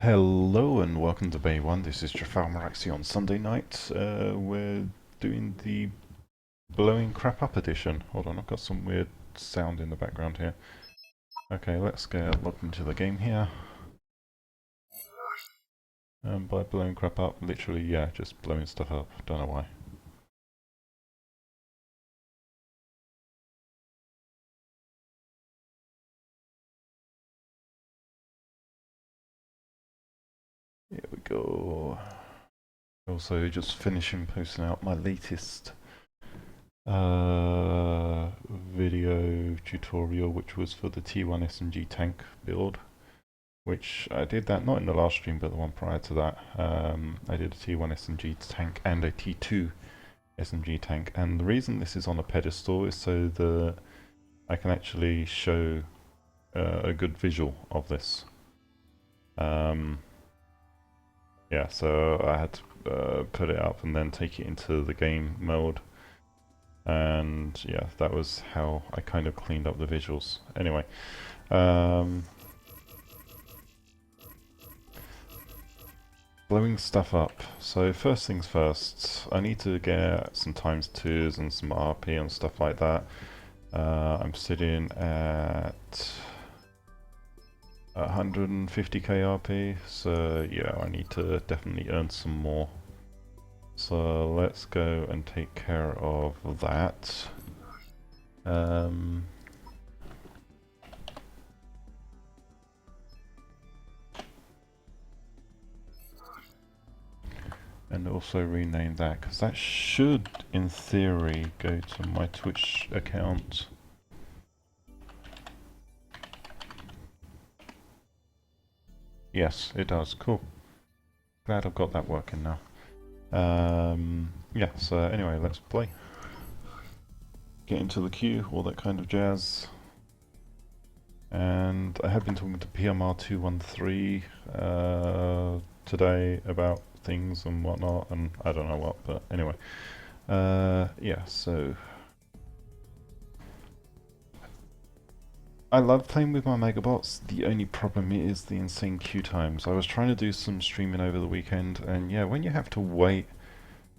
Hello and welcome to Bay 1. This is Trafalmaraxi on Sunday night. We're doing the blowing crap up edition. Hold on, I've got some weird sound in the background here. Okay, let's get logged into the game here. By blowing crap up, literally, yeah, just blowing stuff up. Don't know why. Here we go. Also, just finishing posting out my latest video tutorial, which was for the T1 SMG tank build. Which I did that not in the last stream, but the one prior to that. I did a T1 SMG tank and a T2 SMG tank, and the reason this is on a pedestal is so that I can actually show a good visual of this. Yeah, so I had to put it up and then take it into the game mode, and yeah, that was how I kind of cleaned up the visuals. Anyway, blowing stuff up. So first things first, I need to get some times 2s and some RP and stuff like that. I'm sitting at 150k RP, so yeah, I need to definitely earn some more. So let's go and take care of that. And also rename that, because that should, in theory, go to my Twitch account. Yes, it does. Cool. Glad I've got that working now. Yeah, so anyway, let's play. Get into the queue, all that kind of jazz. And I have been talking to PMR213 today about things and whatnot, and I don't know what, but anyway. Yeah, so I love playing with my Megabots. The only problem is the insane queue times. I was trying to do some streaming over the weekend, and yeah, when you have to wait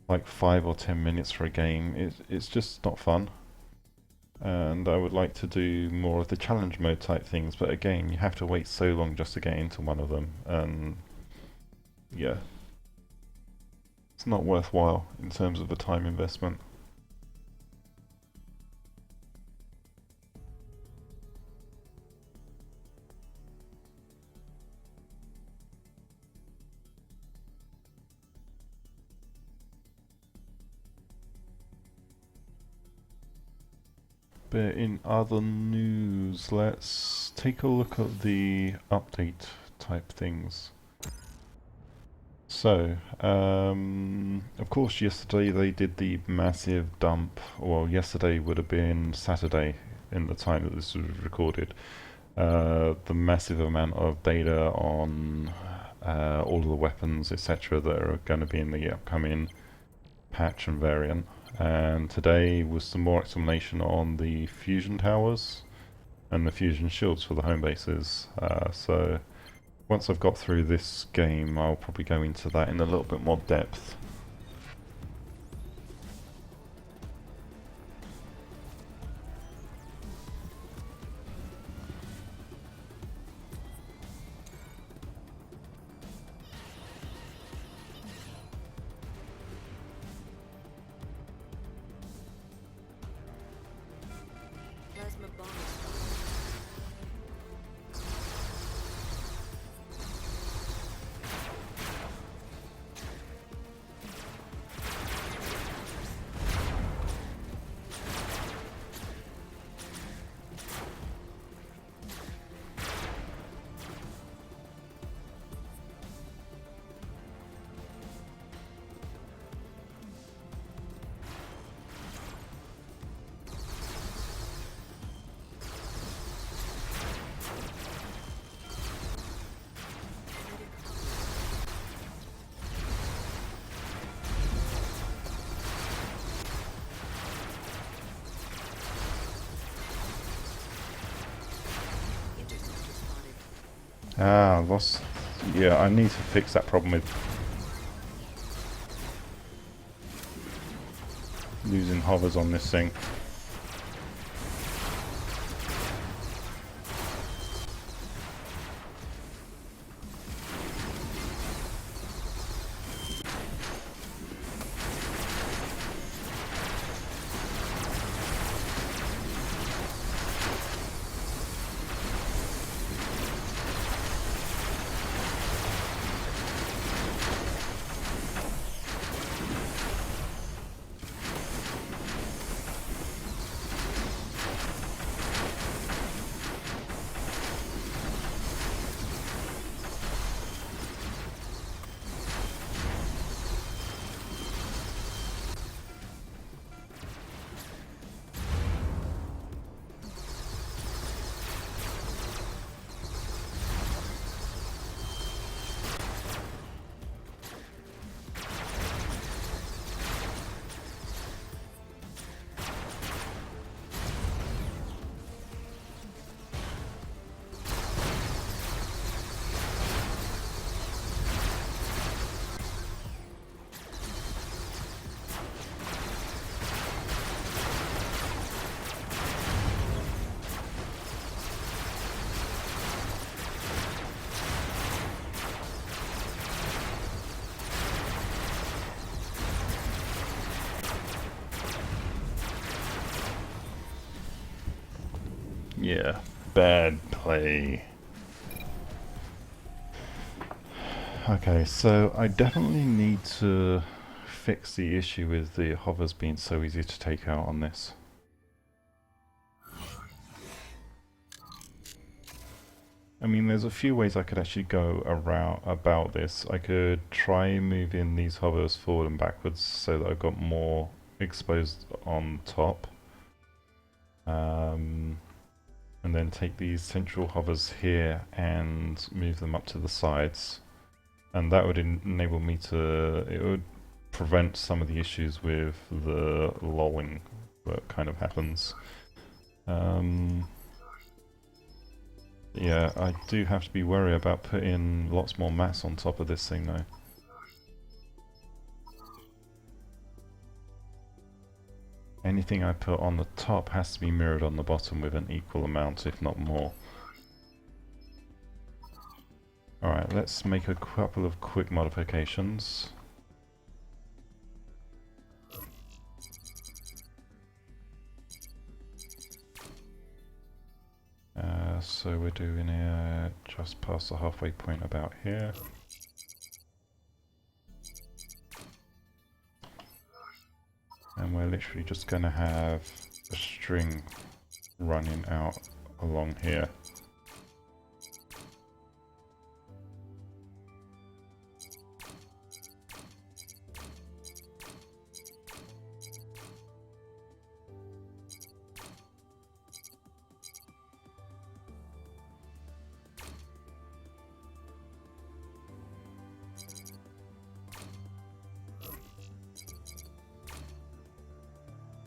like 5 or 10 minutes for a game, it's just not fun. And I would like to do more of the challenge mode type things, but again, you have to wait so long just to get into one of them, and yeah, it's not worthwhile in terms of the time investment. But in other news, let's take a look at the update type things. So, of course yesterday they did the massive dump, well yesterday would have been Saturday in the time that this was recorded, the massive amount of data on all of the weapons etc. that are going to be in the upcoming patch and variant. And today was some more explanation on the fusion towers and the fusion shields for the home bases. So once I've got through this game, I'll probably go into that in a little bit more depth. Ah, lost Yeah, I need to fix that problem with losing hovers on this thing. Yeah, bad play. Okay, so I definitely need to fix the issue with the hovers being so easy to take out on this. I mean, there's a few ways I could actually go around about this. I could try moving these hovers forward and backwards so that I've got more exposed on top. And then take these central hovers here and move them up to the sides. And that would enable me to, it would prevent some of the issues with the lolling that kind of happens. Yeah, I do have to be wary about putting lots more mass on top of this thing though. Anything I put on the top has to be mirrored on the bottom with an equal amount, if not more. Alright, let's make a couple of quick modifications. So we're doing it just past the halfway point about here. And we're literally just going to have a string running out along here.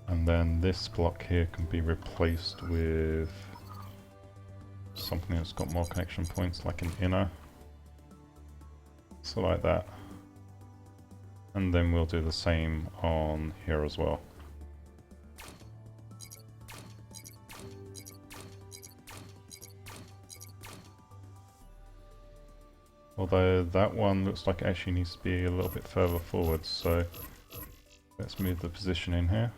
And then this block here can be replaced with something that's got more connection points, like an inner. So like that. And then we'll do the same on here as well. Although that one looks like it actually needs to be a little bit further forward, so let's move the position in here.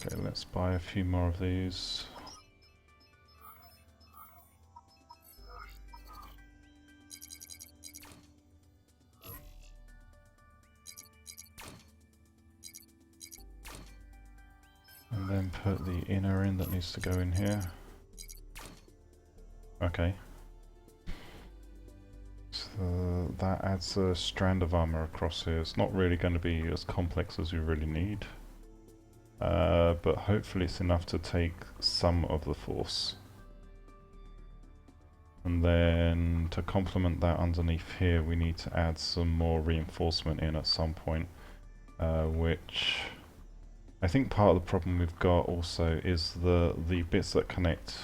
Okay, let's buy a few more of these. And then put the inner in that needs to go in here. Okay. So that adds a strand of armor across here. It's not really going to be as complex as we really need. But hopefully it's enough to take some of the force. And then to complement that underneath here, we need to add some more reinforcement in at some point, which I think part of the problem we've got also is the bits that connect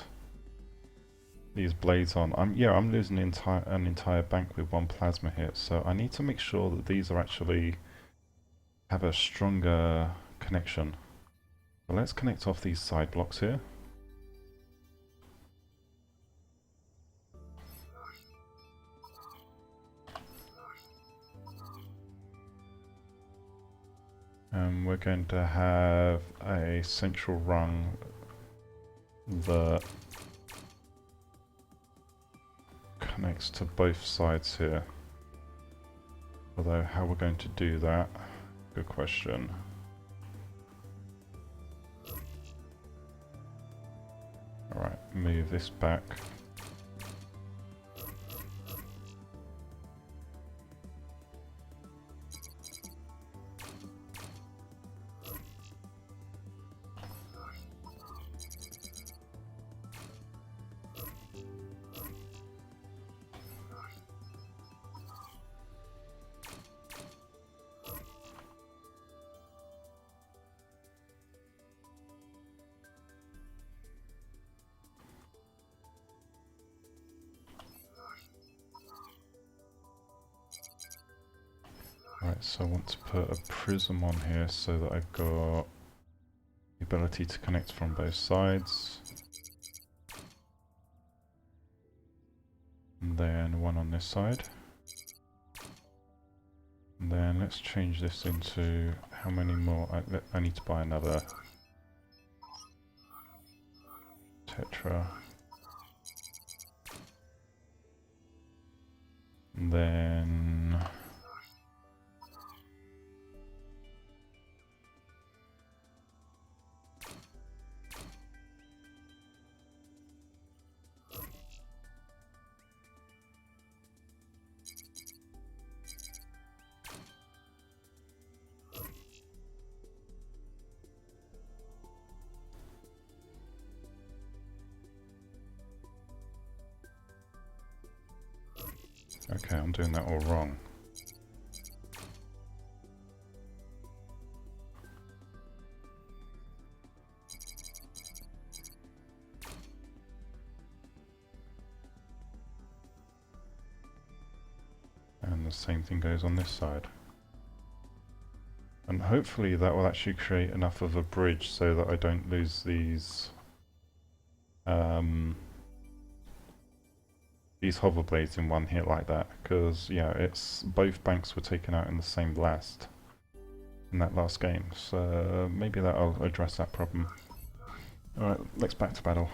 these blades on. I'm losing an entire bank with one plasma hit, so I need to make sure that these are actually have a stronger connection. So let's connect off these side blocks here. And we're going to have a central rung that connects to both sides here. Although how we're going to do that, good question. Alright, move this back. Right, so I want to put a prism on here so that I've got the ability to connect from both sides. And then one on this side. And then let's change this into how many more. I need to buy another tetra. And then okay, I'm doing that all wrong. And the same thing goes on this side. And hopefully that will actually create enough of a bridge so that I don't lose these hover blades in one hit like that, because yeah, it's both banks were taken out in the same blast in that last game, so maybe that'll address that problem. Alright, let's back to battle.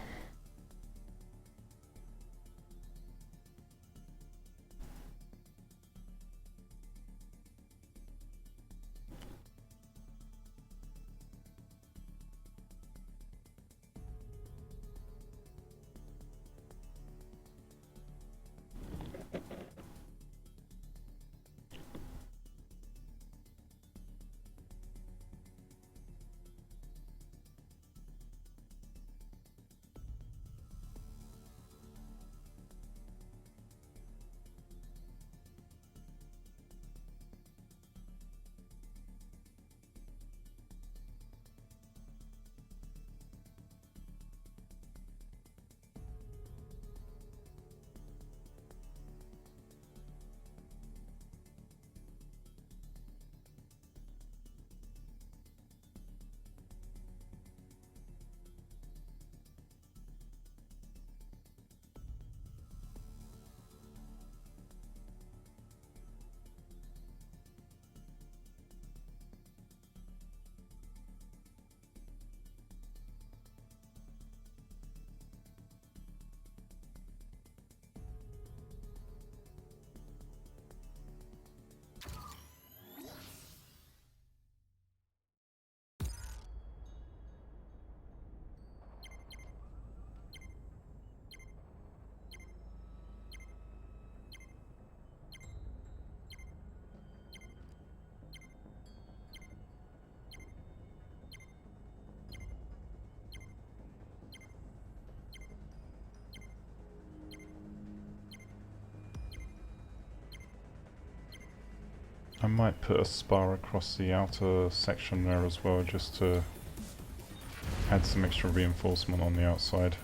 might put a spar across the outer section there as well, just to add some extra reinforcement on the outside.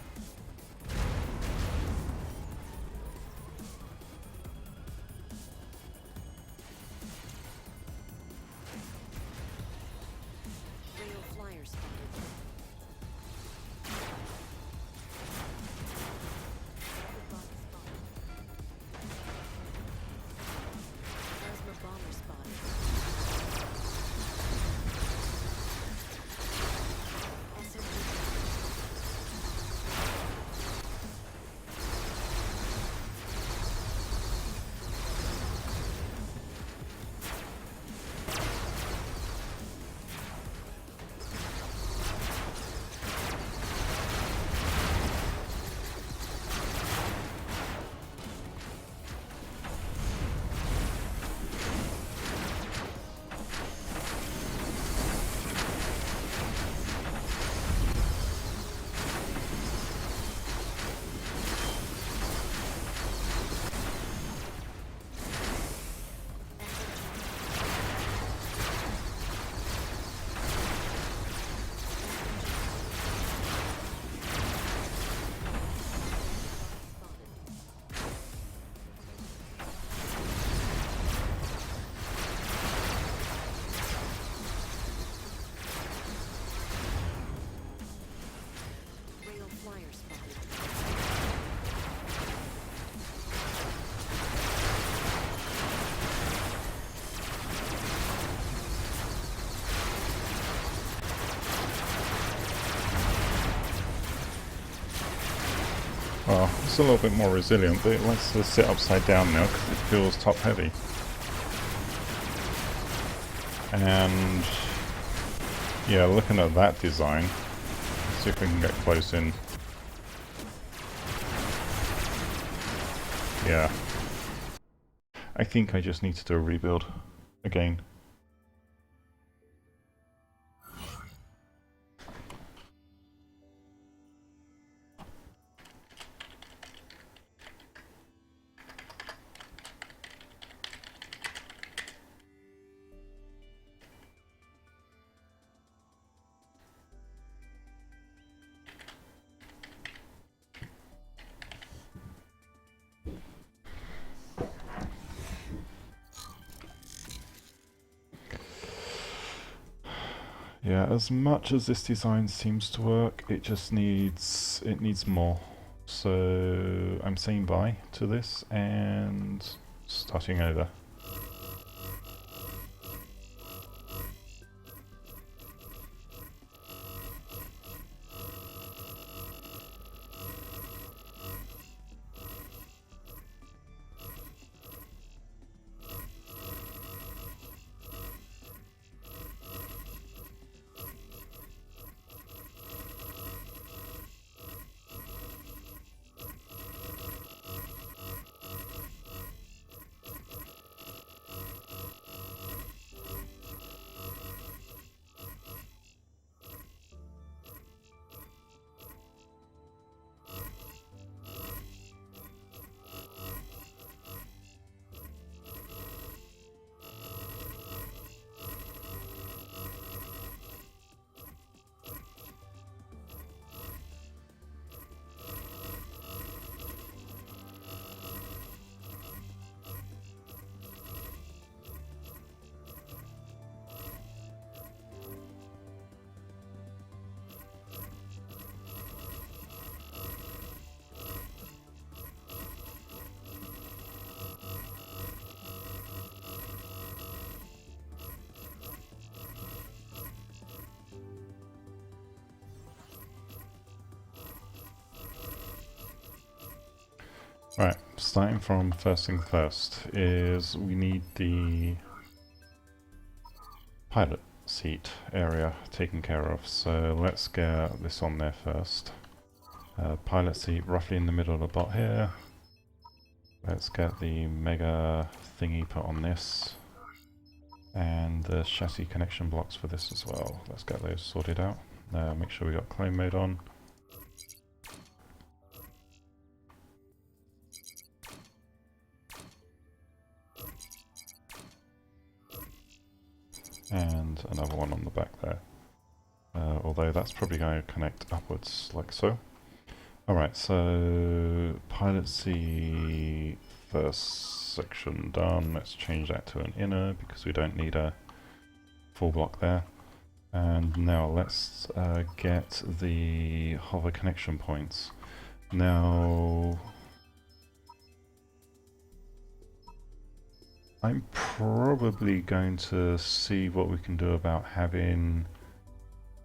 Well, it's a little bit more resilient, but it likes to sit upside down now because it feels top heavy. And yeah, looking at that design, see if we can get close in. Yeah. I think I just need to do a rebuild again. Yeah, as much as this design seems to work, it needs more. So I'm saying bye to this and starting over. Right, starting from first thing first is we need the pilot seat area taken care of. So let's get this on there first. Pilot seat roughly in the middle of the bot here. Let's get the mega thingy put on this. And the chassis connection blocks for this as well. Let's get those sorted out. Make sure we got clone mode on. and another one on the back there. Although that's probably going to connect upwards like so. Alright, so pilot C first section done. Let's change that to an inner because we don't need a full block there. And now let's get the hover connection points. Now, I'm probably going to see what we can do about having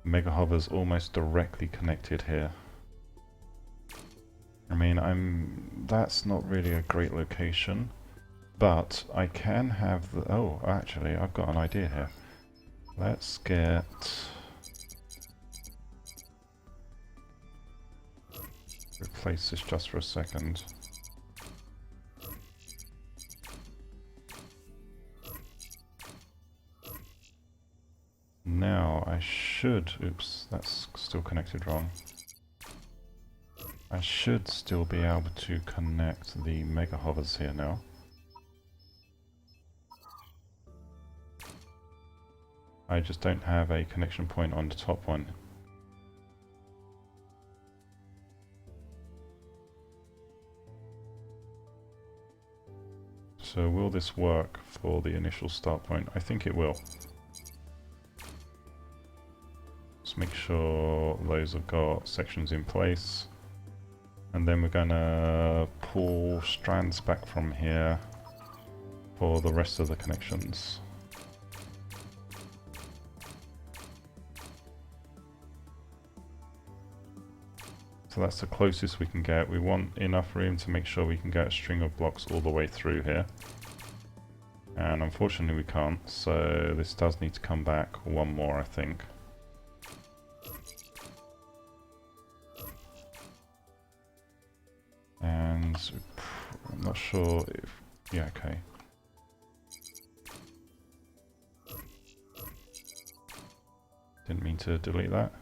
Mega Hovers almost directly connected here. I mean, that's not really a great location, but I can have the, oh, actually, I've got an idea here. Let's get, replace this just for a second. Now I should, oops, that's still connected wrong. I should still be able to connect the Mega Hovers here now. I just don't have a connection point on the top one. So will this work for the initial start point? I think it will. Let's make sure those have got sections in place. And then we're going to pull strands back from here for the rest of the connections. So that's the closest we can get. We want enough room to make sure we can get a string of blocks all the way through here. And unfortunately we can't, so this does need to come back one more, I think. And I'm not sure if, yeah, okay. Didn't mean to delete that.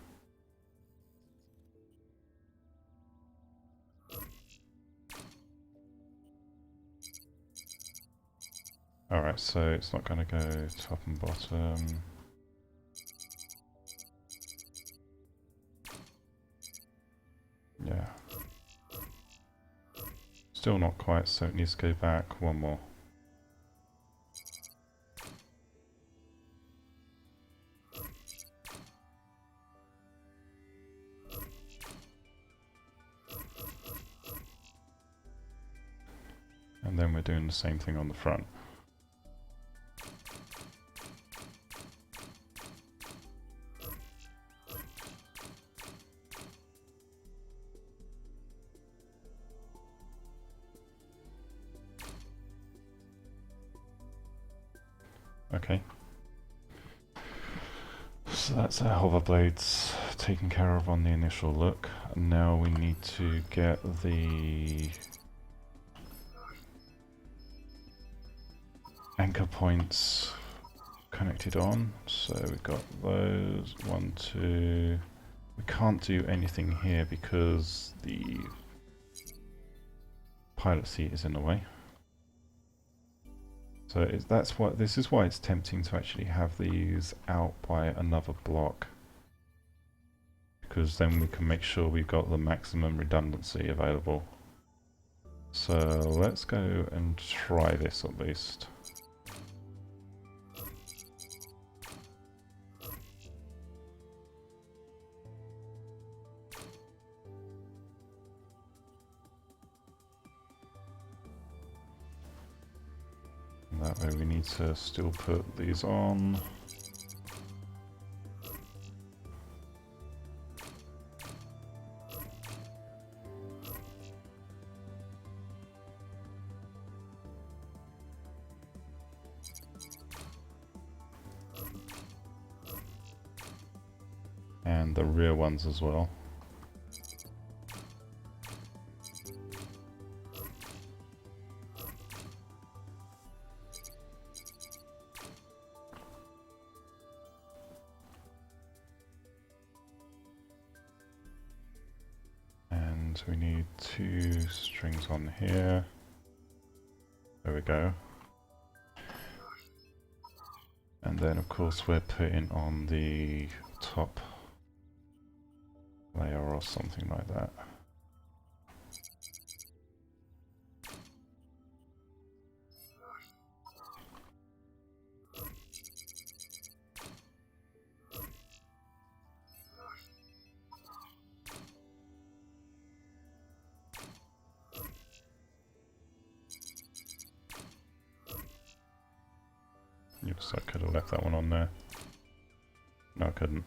Alright, so it's not going to go top and bottom. Yeah. Still not quite, so it needs to go back one more. And then we're doing the same thing on the front. Okay. So that's our hover blades taken care of on the initial look. And now we need to get the anchor points connected on. So we've got those, 1, 2. We can't do anything here because the pilot seat is in the way. So this is why it's tempting to actually have these out by another block, because then we can make sure we've got the maximum redundancy available. So let's go and try this at least. That way we need to still put these on. And the rear ones as well. We need 2 strings on here. There we go. And And then of course we're putting on the top layer or something like that. Oops, I could have left that one on there. No, I couldn't.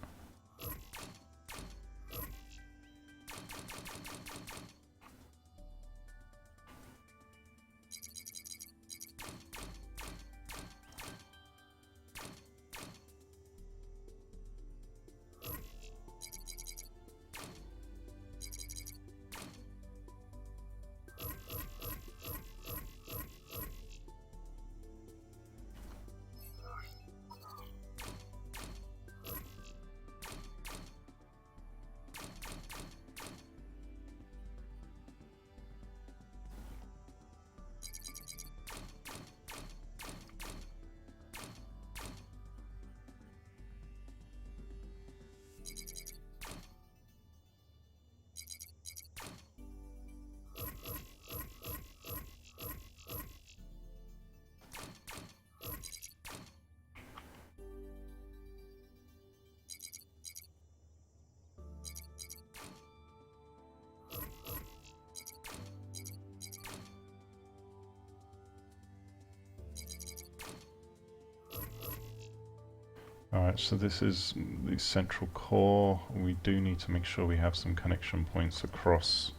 Alright, so this is the central core. We do need to make sure we have some connection points across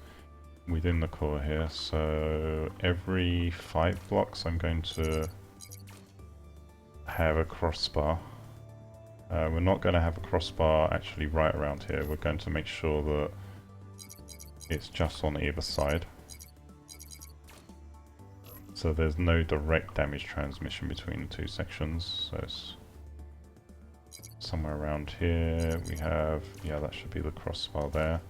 within the core here. So every 5 blocks I'm going to have a crossbar. We're not going to have a crossbar actually right around here. We're going to make sure that it's just on either side. So there's no direct damage transmission between the two sections. So it's somewhere around here we have, yeah, that should be the crossbar there.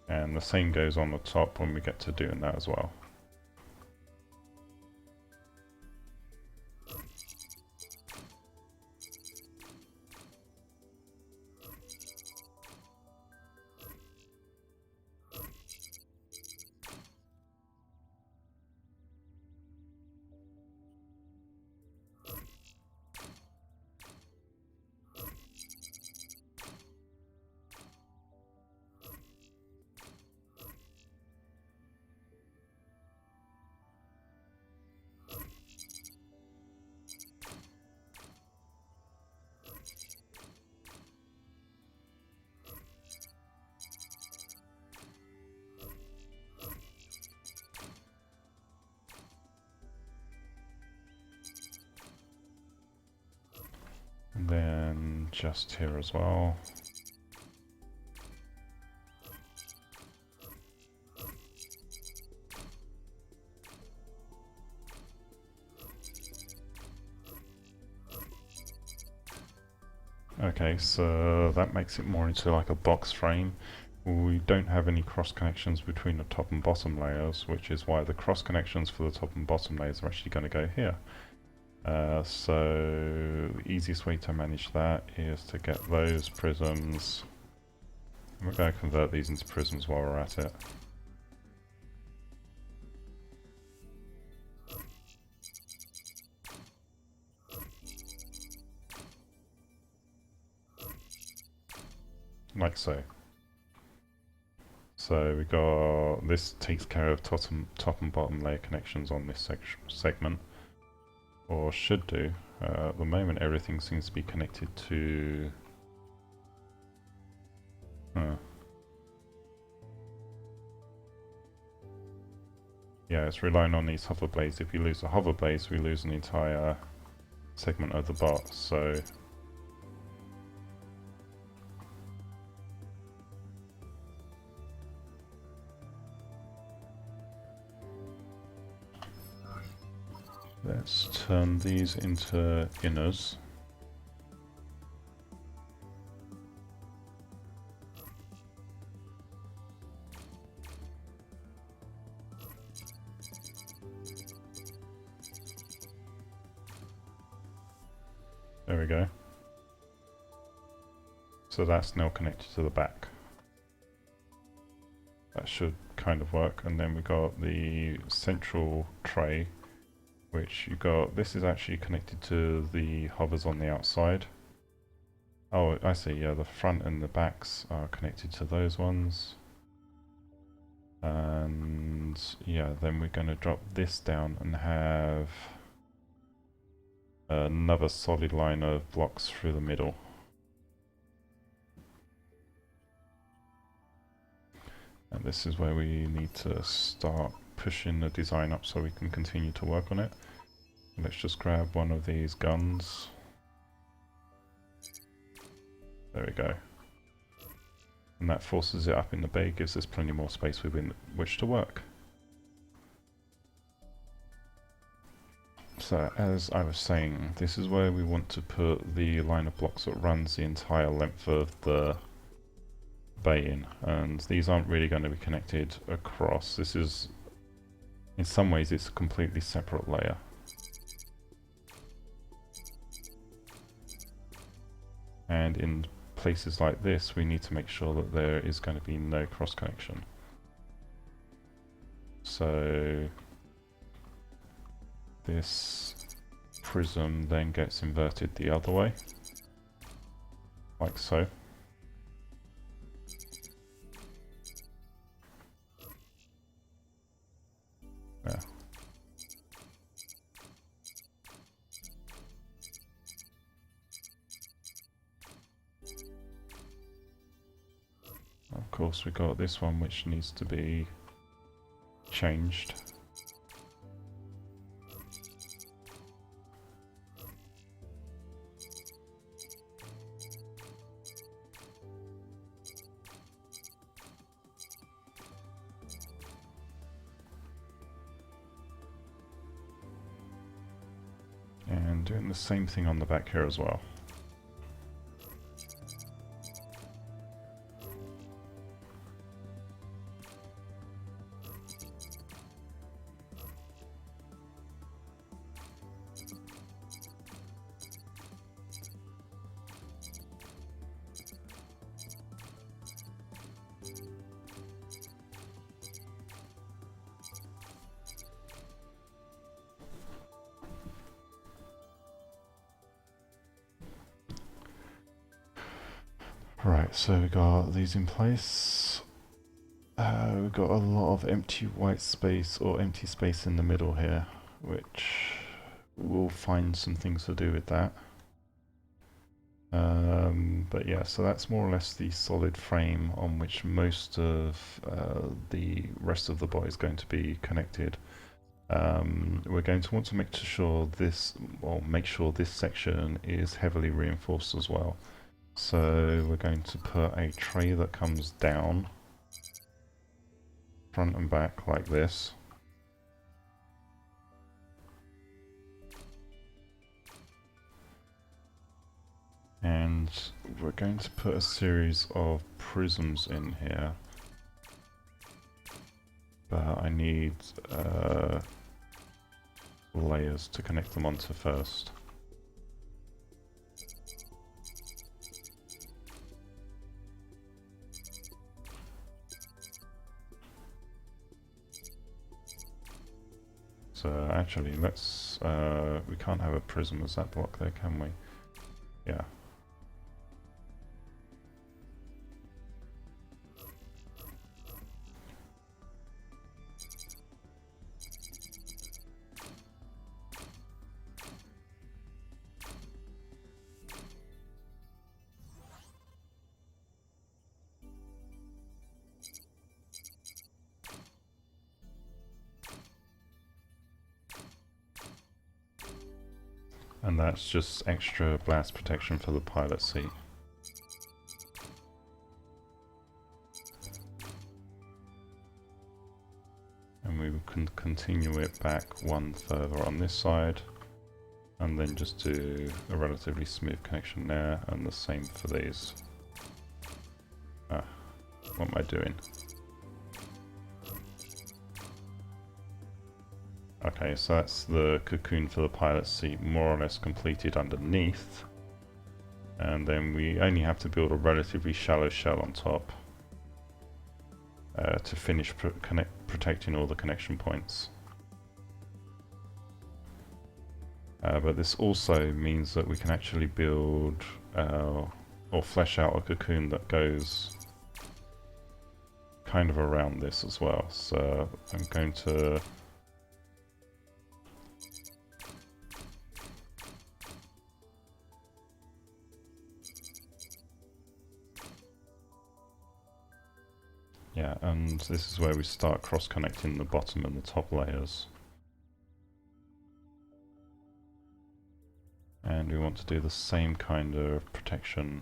And the same goes on the top when we get to doing that as well. And then just here as well. Okay, so that makes it more into like a box frame. We don't have any cross connections between the top and bottom layers, which is why the cross connections for the top and bottom layers are actually going to go here. So the easiest way to manage that is to get those prisms. We're going to convert these into prisms while we're at it. Like so. So we got, this takes care of top and bottom layer connections on this segment, or should do. At the moment everything seems to be connected to... Yeah, it's relying on these hover blades. If you lose the hover blades, we lose an entire segment of the bot, so... Let's turn these into inners. There we go. So that's now connected to the back. That should kind of work. And then we got the central tray, which you got, this is actually connected to the hovers on the outside. Oh, I see, yeah, the front and the backs are connected to those ones. And yeah, then we're going to drop this down and have another solid line of blocks through the middle. And this is where we need to start pushing the design up so we can continue to work on it. Let's just grab one of these guns. There we go. And that forces it up in the bay, gives us plenty more space within which to work. So as I was saying, this is where we want to put the line of blocks that runs the entire length of the bay in, and these aren't really going to be connected across. This is, in some ways, it's a completely separate layer. And in places like this, we need to make sure that there is going to be no cross connection. So this prism then gets inverted the other way, like so. There. Of course, we got this one which needs to be changed. And doing the same thing on the back here as well. Right, so we got these in place. We've got a lot of empty white space or empty space in the middle here, which we'll find some things to do with that. But yeah, so that's more or less the solid frame on which most of the rest of the body is going to be connected. We're going to want to make sure this section is heavily reinforced as well. So we're going to put a tray that comes down, front and back like this. And we're going to put a series of prisms in here. But I need layers to connect them onto first. So actually, let's, we can't have a prism as that block there, can we? Yeah. And that's just extra blast protection for the pilot seat. And we can continue it back one further on this side, and then just do a relatively smooth connection there, and the same for these. What am I doing? Okay, so that's the cocoon for the pilot seat more or less completed underneath. And then we only have to build a relatively shallow shell on top to finish protecting all the connection points. But this also means that we can actually build or flesh out a cocoon that goes kind of around this as well. So I'm going to and this is where we start cross-connecting the bottom and the top layers. And we want to do the same kind of protection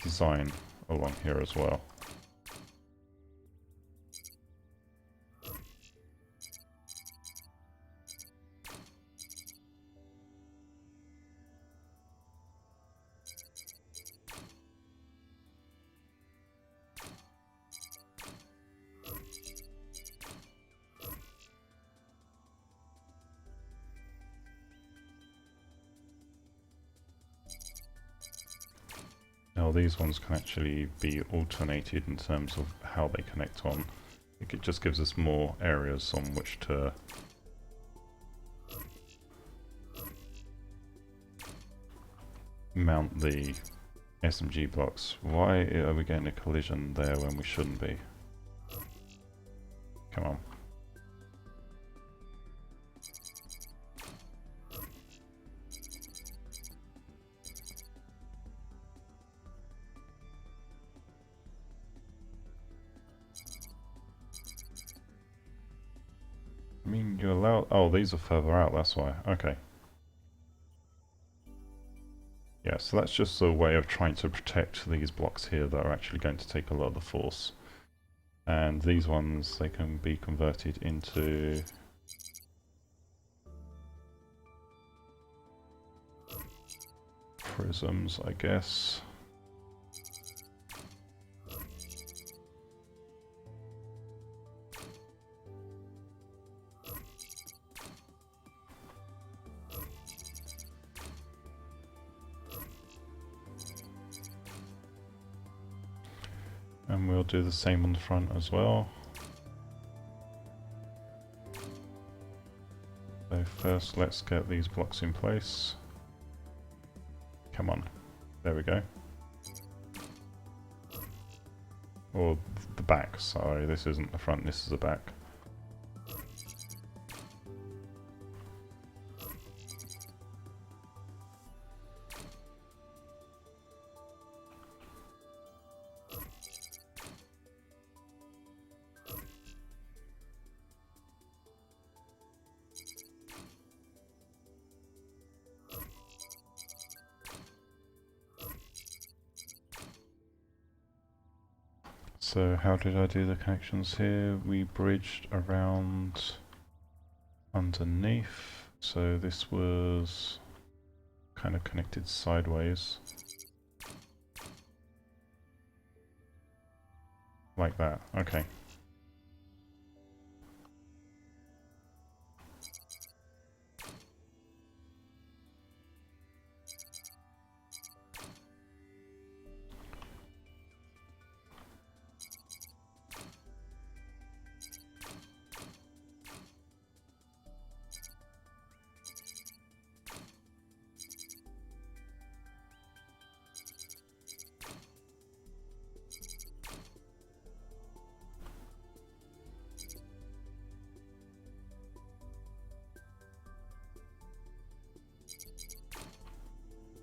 design along here as well. Now these ones can actually be alternated in terms of how they connect on. I think it just gives us more areas on which to mount the SMG blocks. Why are we getting a collision there when we shouldn't be? Come on. I mean, you allow... Oh, these are further out, that's why. Okay. Yeah, so that's just a way of trying to protect these blocks here that are actually going to take a lot of the force. And these ones, they can be converted into prisms, I guess. And we'll do the same on the front as well. So first let's get these blocks in place. Come on, there we go. Or the back, sorry, this isn't the front, this is the back. So how did I do the connections here? We bridged around underneath, so this was kind of connected sideways. Like that, okay.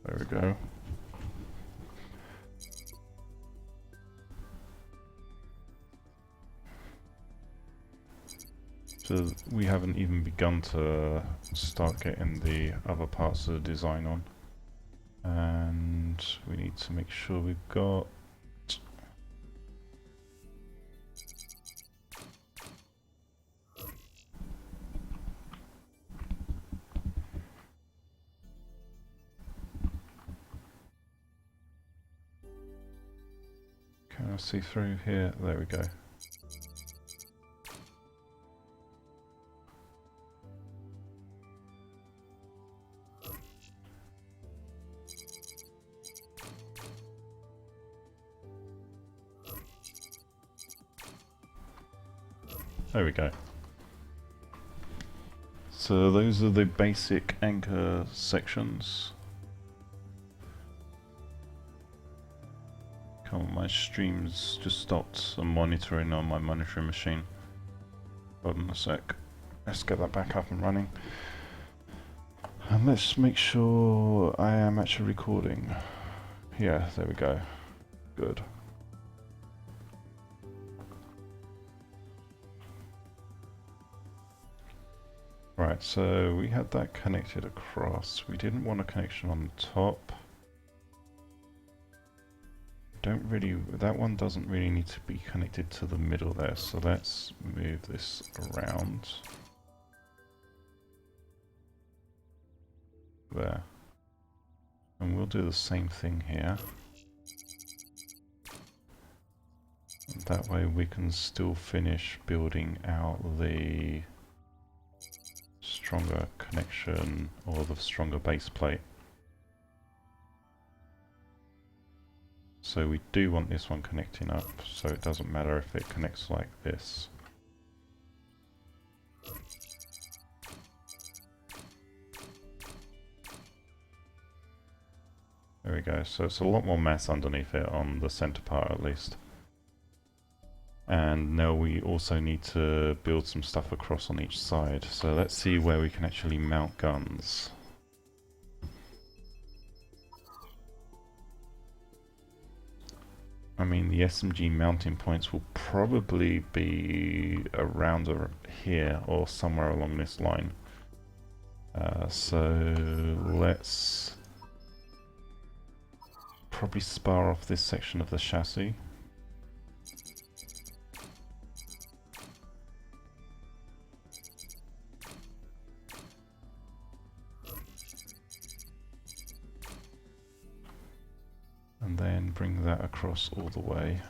There we go. So we haven't even begun to start getting the other parts of the design on. And we need to make sure we've got can I see through here? There we go. There we go. So those are the basic anchor sections. Come on, my stream's just stopped monitoring on my monitoring machine. Hold on a sec. Let's get that back up and running. And let's make sure I am actually recording. Yeah, there we go. Good. Right, so we had that connected across. We didn't want a connection on the top. That one doesn't really need to be connected to the middle there, so let's move this around. There. And we'll do the same thing here. And that way we can still finish building out the stronger connection or the stronger base plate. So we do want this one connecting up, so it doesn't matter if it connects like this. There we go, so it's a lot more mass underneath it on the center part at least. And now we also need to build some stuff across on each side, so let's see where we can actually mount guns. I mean, the SMG mounting points will probably be around here or somewhere along this line. So let's probably spar off this section of the chassis. And then bring that across all the way.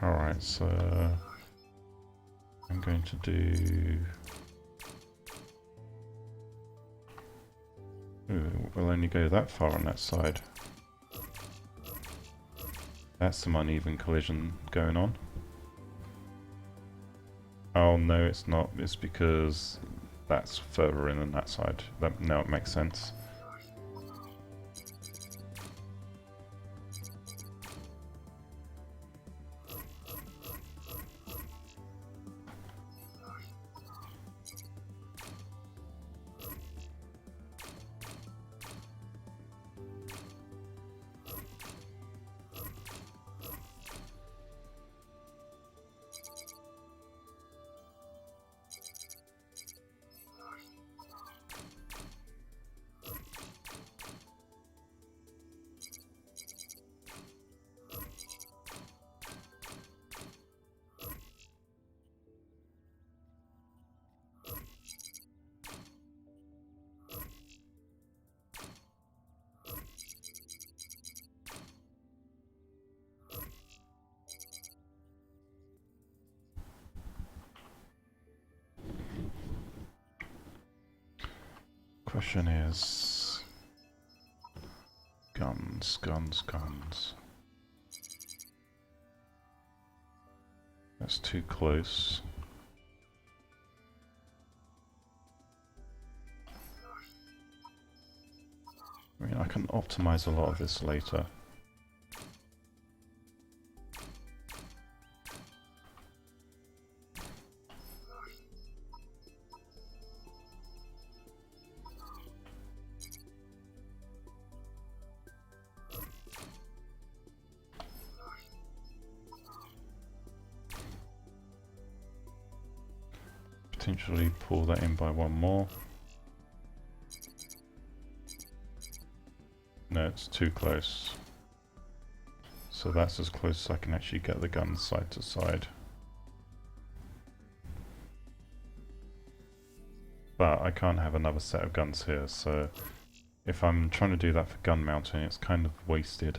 Alright, so I'm going to do... Ooh, we'll only go that far on that side. That's some uneven collision going on. Oh no, it's not. It's because that's further in than that side. Now it makes sense. Question is... Guns, guns, guns. That's too close. I mean, I can optimize a lot of this later. Potentially pull that in by one more. No, it's too close. So that's as close as I can actually get the guns side to side. But I can't have another set of guns here, so if I'm trying to do that for gun mounting, it's kind of wasted.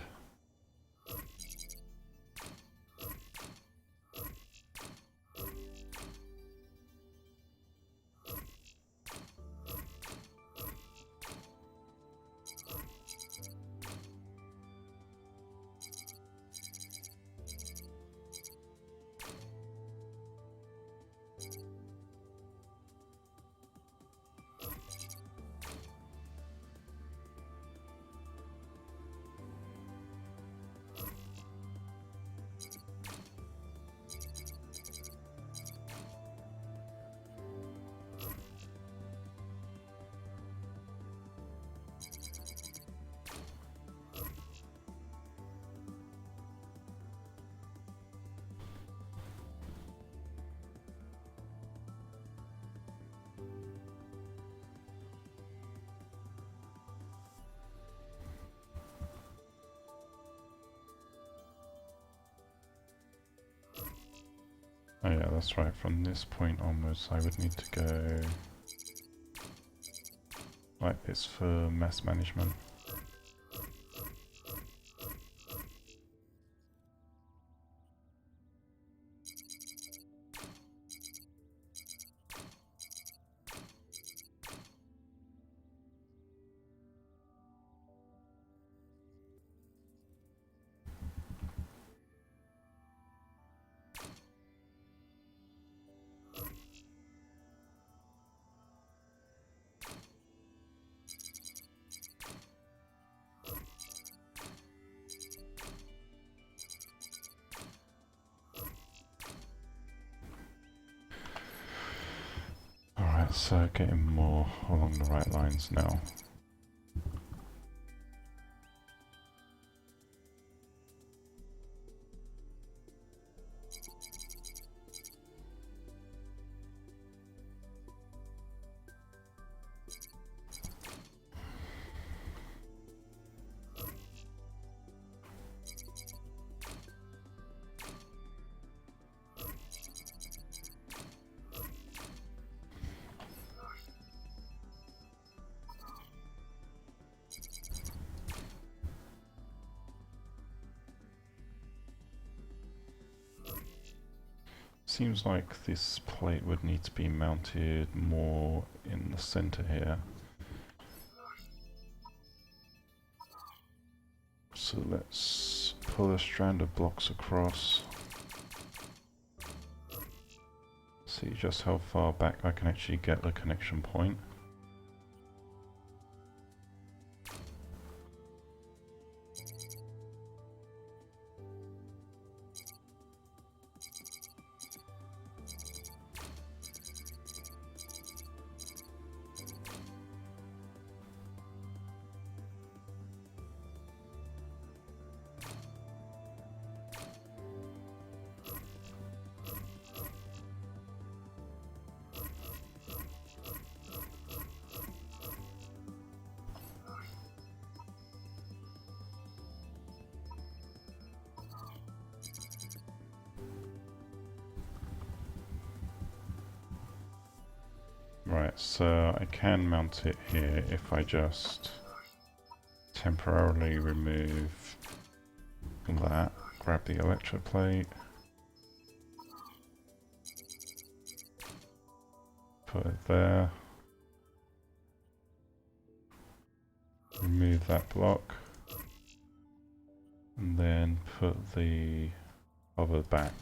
Oh yeah, that's right. From this point onwards, I would need to go like this for mass management. Alright, so getting more along the right lines now. Seems like this plate would need to be mounted more in the center here. So let's pull a strand of blocks across. See just how far back I can actually get the connection point. Right, so I can mount it here if I just temporarily remove that, grab the electroplate, put it there, remove that block, and then put the hover back.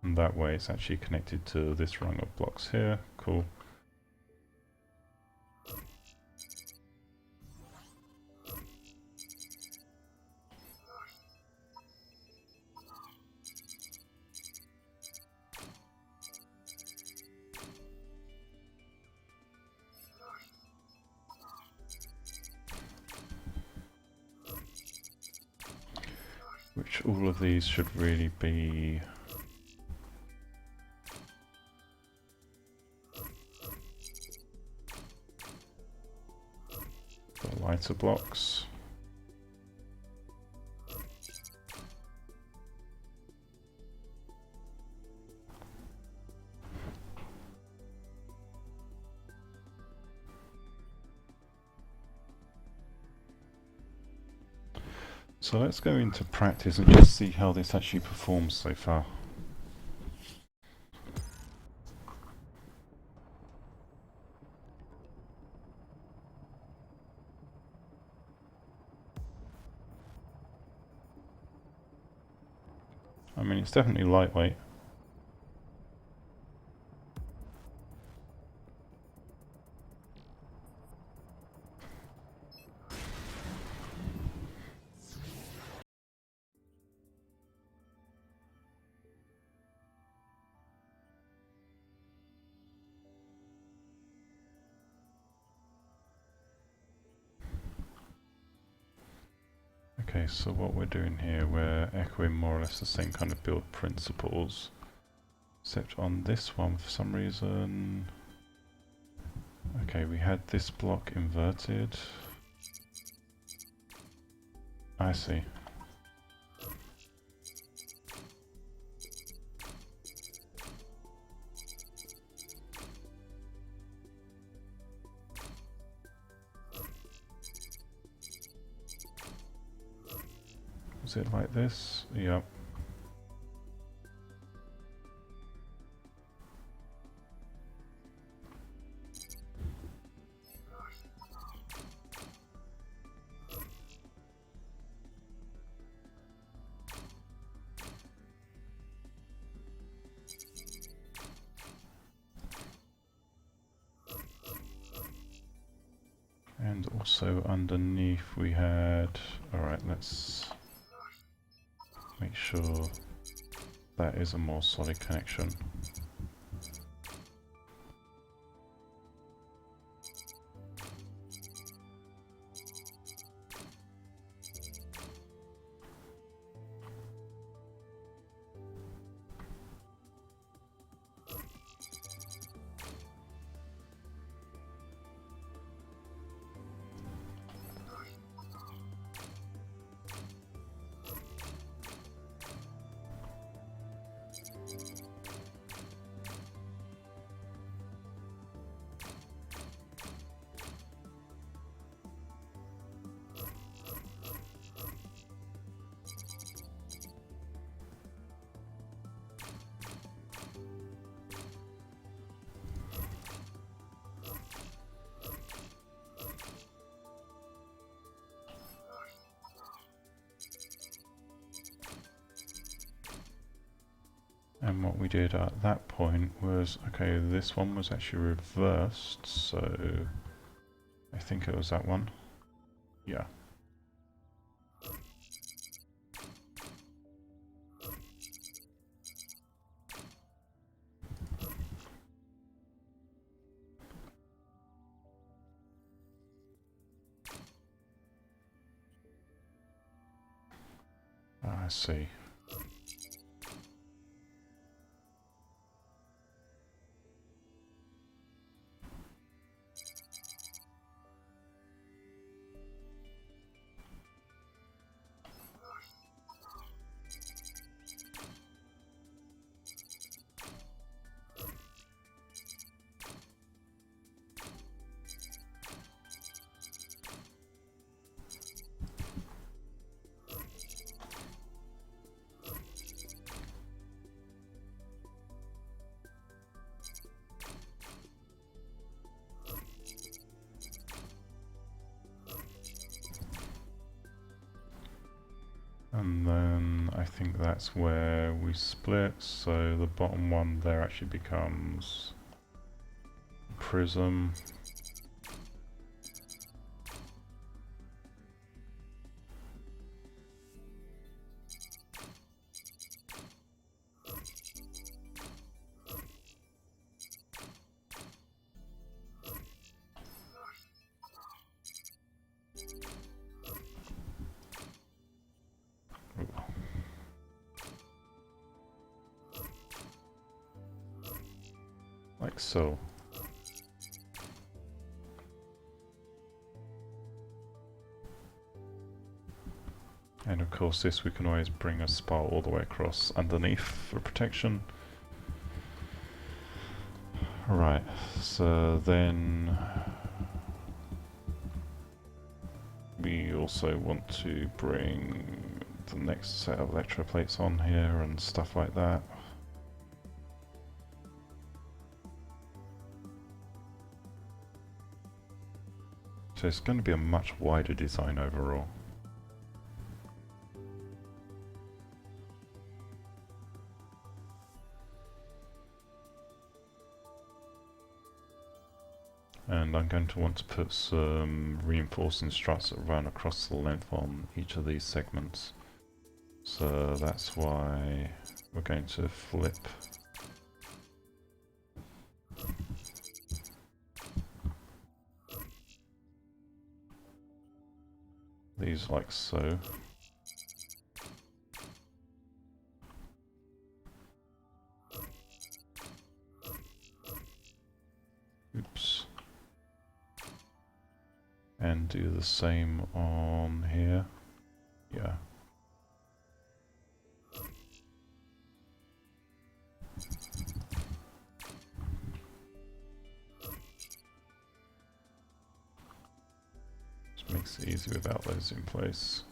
And that way it's actually connected to this rung of blocks here. Cool. Which all of these should really be the lighter blocks. So let's go into practice and just see how this actually performs so far. I mean, it's definitely lightweight. Okay, so what we're doing here, we're echoing more or less the same kind of build principles, except on this one, for some reason, okay, we had this block inverted. I see. Was it like this? Yep. And also underneath we had, alright, let's make sure that is a more solid connection. And what we did at that point was, okay, this one was actually reversed, so I think it was that one. Yeah. I see. And then I think that's where we split, so the bottom one there actually becomes prism. Like so. And of course this we can always bring a spar all the way across underneath for protection. Right, so then we also want to bring the next set of electroplates on here and stuff like that. So it's going to be a much wider design overall. And I'm going to want to put some reinforcing struts that run across the length on each of these segments. So that's why we're going to flip these like so. Oops. And do the same on here. Yeah. Just makes it easy without those in place.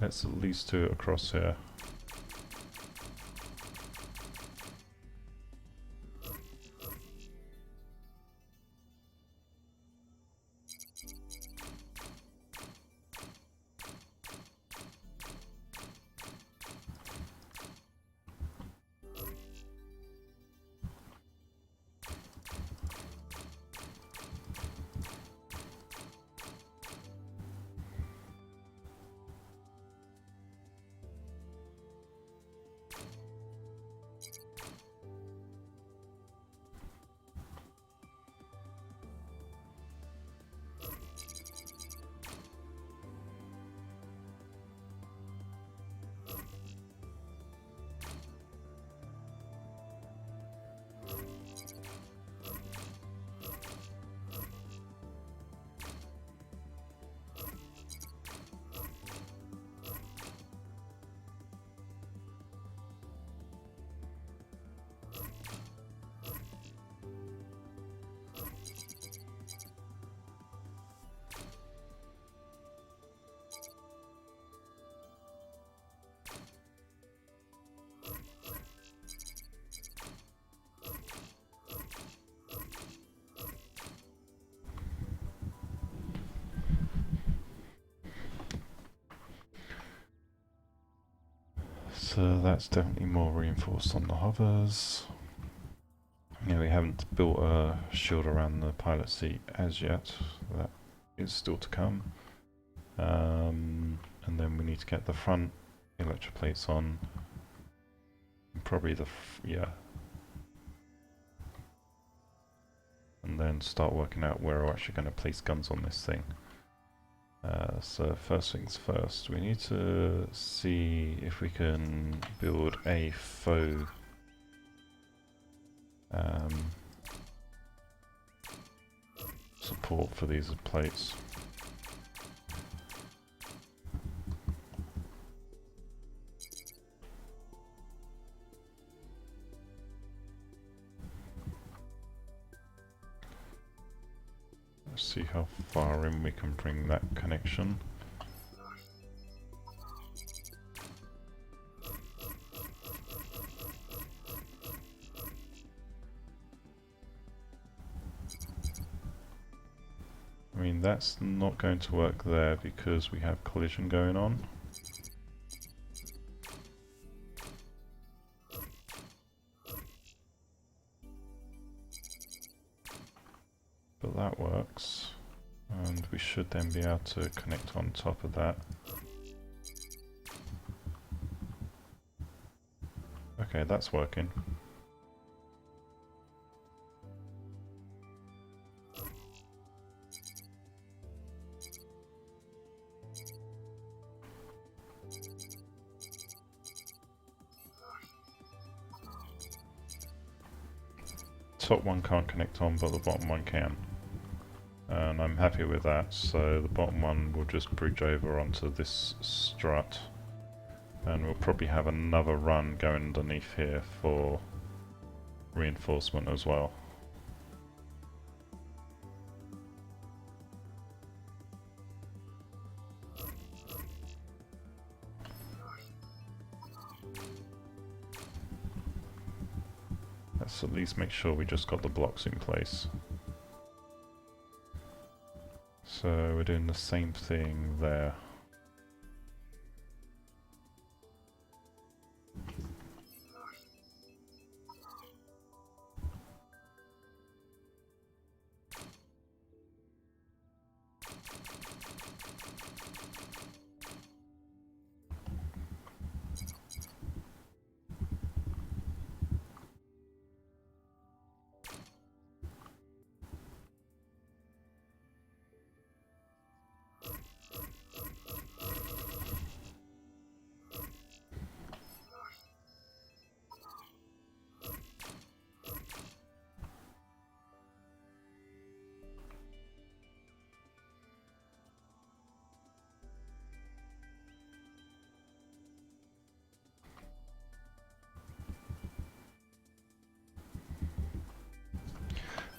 Let's at least do it across here. So that's definitely more reinforced on the hovers. Yeah, we haven't built a shield around the pilot seat as yet. That is still to come. And then we need to get the front electroplates on. Probably yeah. And then start working out where we're actually going to place guns on this thing. So first things first, we need to see if we can build a faux support for these plates. Let's see how far in we can bring that connection. I mean, that's not going to work there because we have collision going on. But that works, and we should then be able to connect on top of that. Okay, that's working. Top one can't connect on, but the bottom one can. And I'm happy with that, so the bottom one will just bridge over onto this strut. And we'll probably have another run going underneath here for reinforcement as well. Let's at least make sure we just got the blocks in place. So we're doing the same thing there.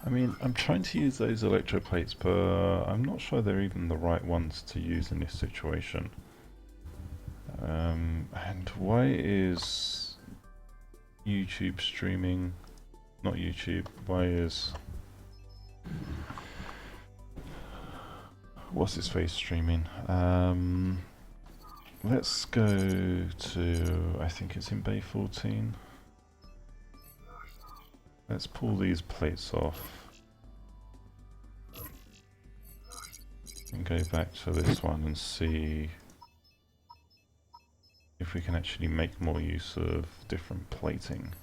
I mean, I'm trying to use those electroplates, but I'm not sure they're even the right ones to use in this situation. And why is YouTube streaming? Not YouTube. Why is what's his face streaming? Let's go to, I think it's in Bay 14. Let's pull these plates off and go back to this one and see if we can actually make more use of different plating.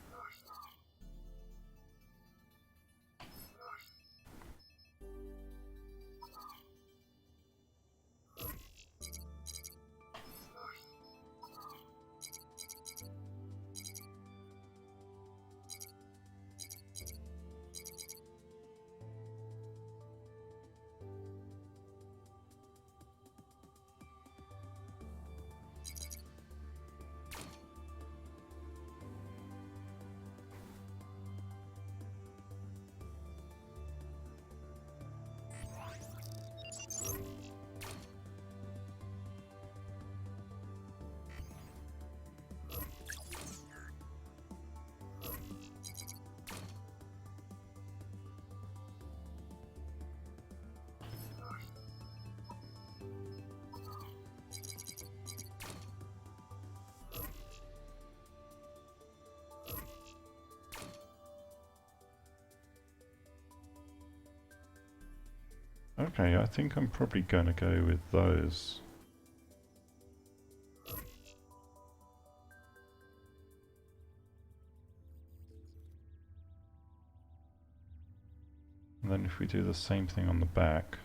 Okay, I think I'm probably going to go with those. And then if we do the same thing on the back.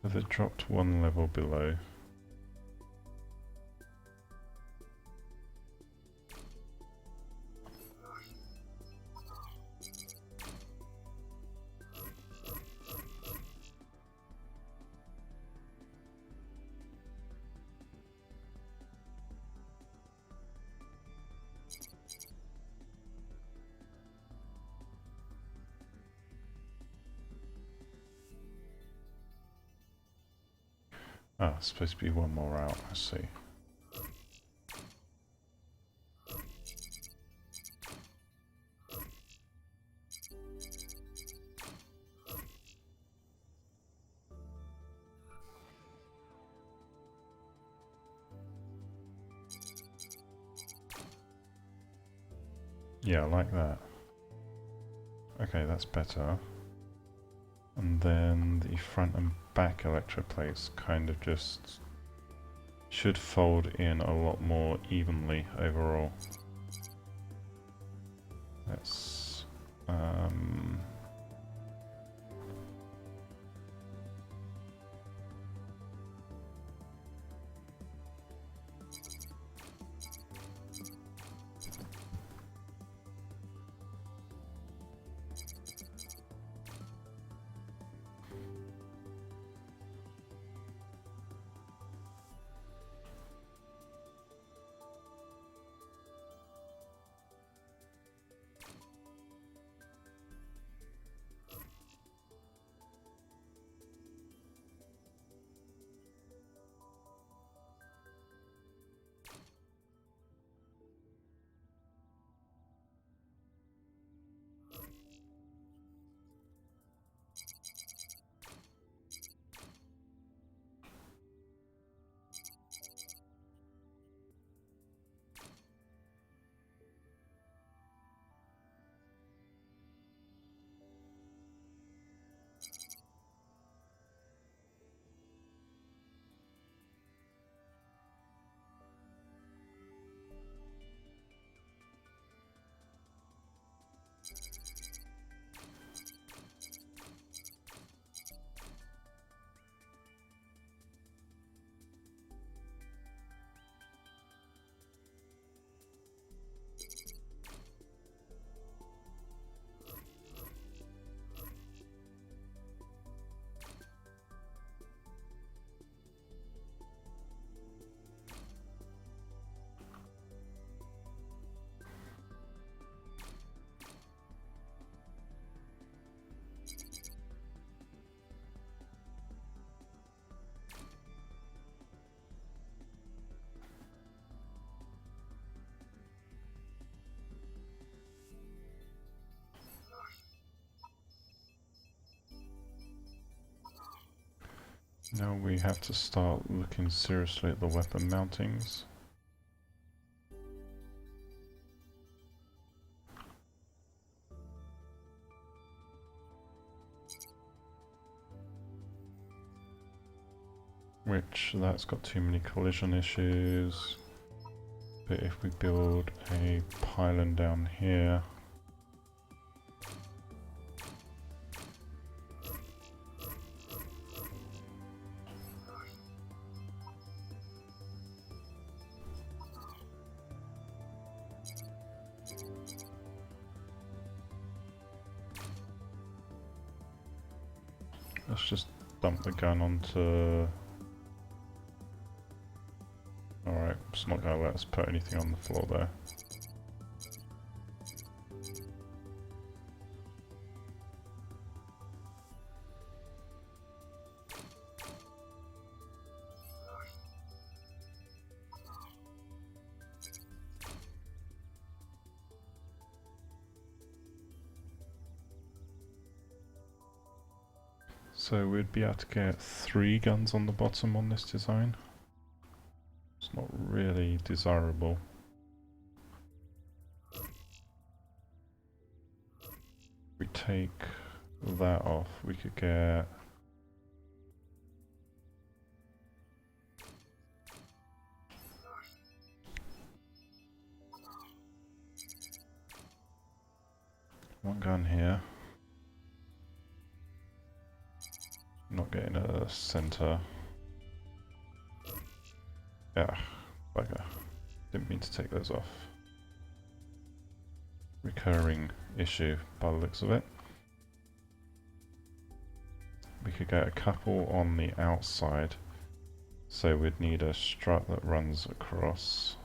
Have it dropped one level below? Ah, it's supposed to be one more out, I see. Yeah, I like that. Okay, that's better. And then the front and back electroplates kind of just should fold in a lot more evenly overall. Let's Now we have to start looking seriously at the weapon mountings. Which, that's got too many collision issues. But if we build a pylon down here, let's just dump the gun onto... Alright, it's not going to let us put anything on the floor there. So we'd be able to get 3 guns on the bottom on this design. It's not really desirable. If we take that off, we could get... one gun here. Not getting a center. Yeah, bugger. Didn't mean to take those off. Recurring issue by the looks of it. We could get a couple on the outside. So we'd need a strut that runs across.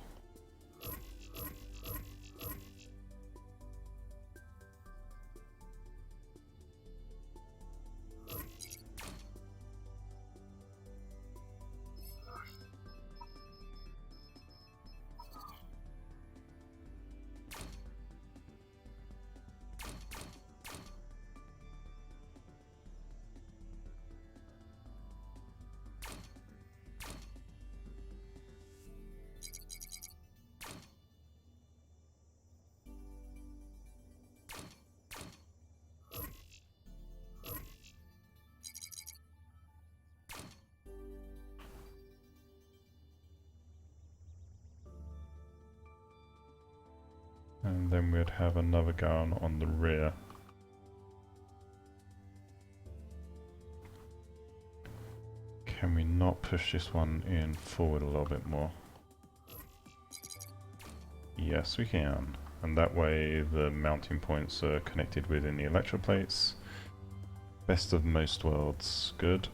And then we'd have another gun on the rear. Can we not push this one in forward a little bit more? Yes, we can. And that way the mounting points are connected within the electroplates. Best of most worlds. Good.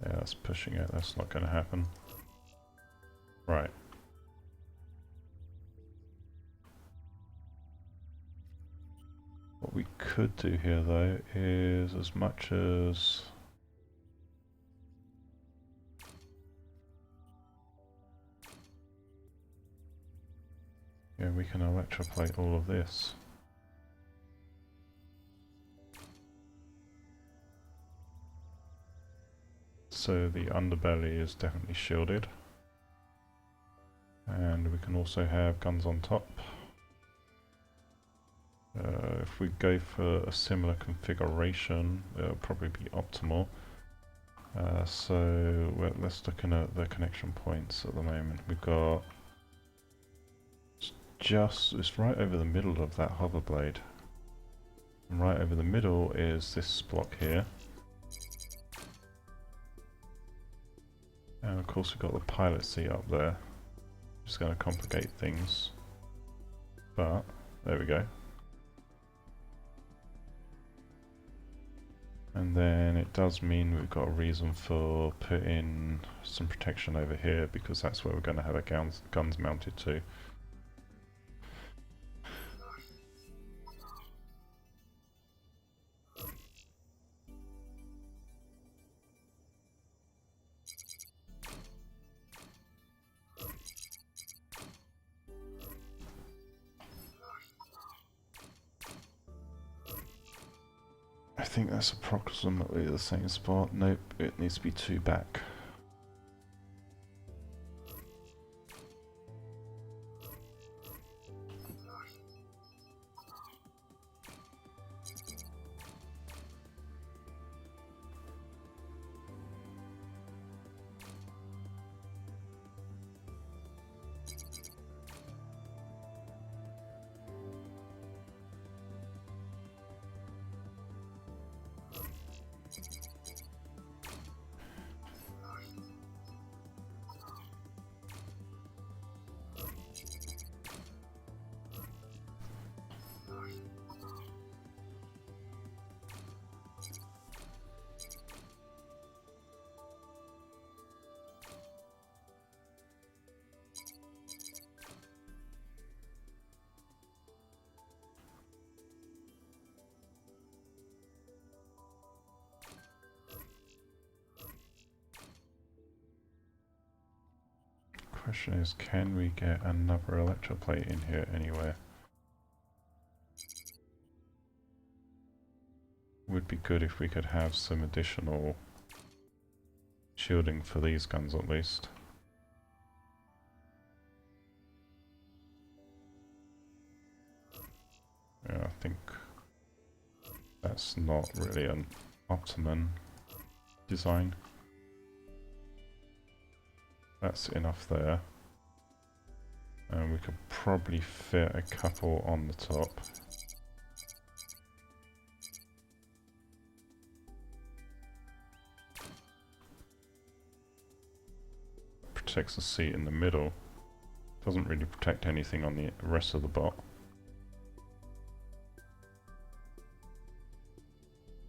Yeah, that's pushing it. That's not going to happen. Right. What we could do here, though, is as much as... yeah, we can electroplate all of this. So the underbelly is definitely shielded. And we can also have guns on top. If we go for a similar configuration, it'll probably be optimal. So let's look at the connection points at the moment. We've got it's right over the middle of that hover blade. And right over the middle is this block here. And of course we've got the pilot seat up there. Just going to complicate things. But, there we go. And then it does mean we've got a reason for putting some protection over here, because that's where we're going to have our guns mounted to. I think that's approximately the same spot. Nope, it needs to be 2 back. Question is, can we get another electroplate in here anywhere? Would be good if we could have some additional shielding for these guns at least. Yeah, I think that's not really an optimum design. That's enough there. And we could probably fit a couple on the top. Protects the seat in the middle. Doesn't really protect anything on the rest of the bot.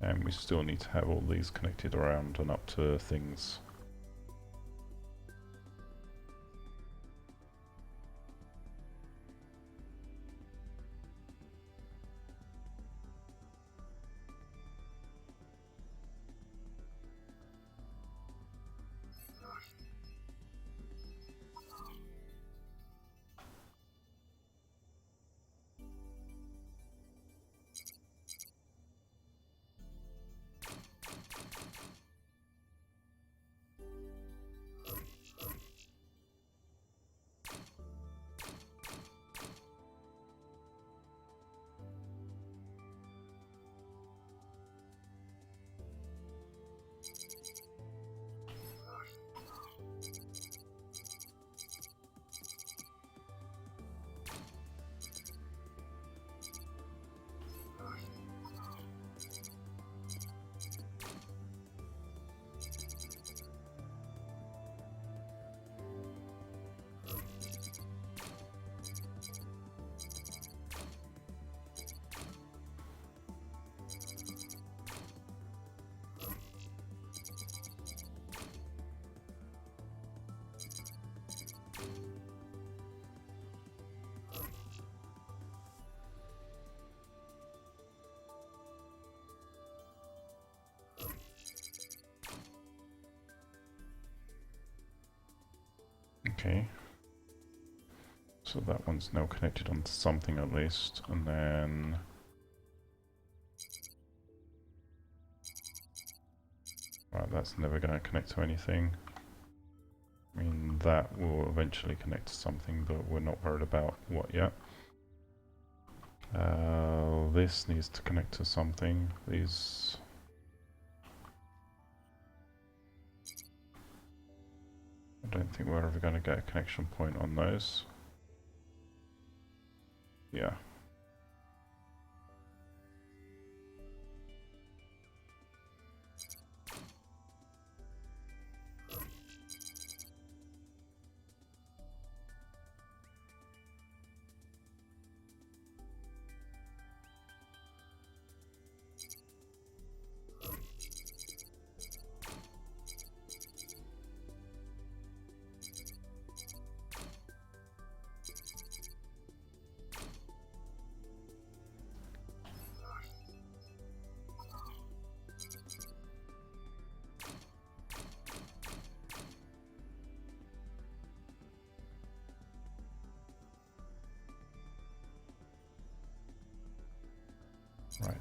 And we still need to have all these connected around and up to things. Okay. So that one's now connected onto something at least, and then right, that's never going to connect to anything. I mean, that will eventually connect to something, but we're not worried about what yet. This needs to connect to something. These... I don't think we're ever going to get a connection point on those. Yeah. Right.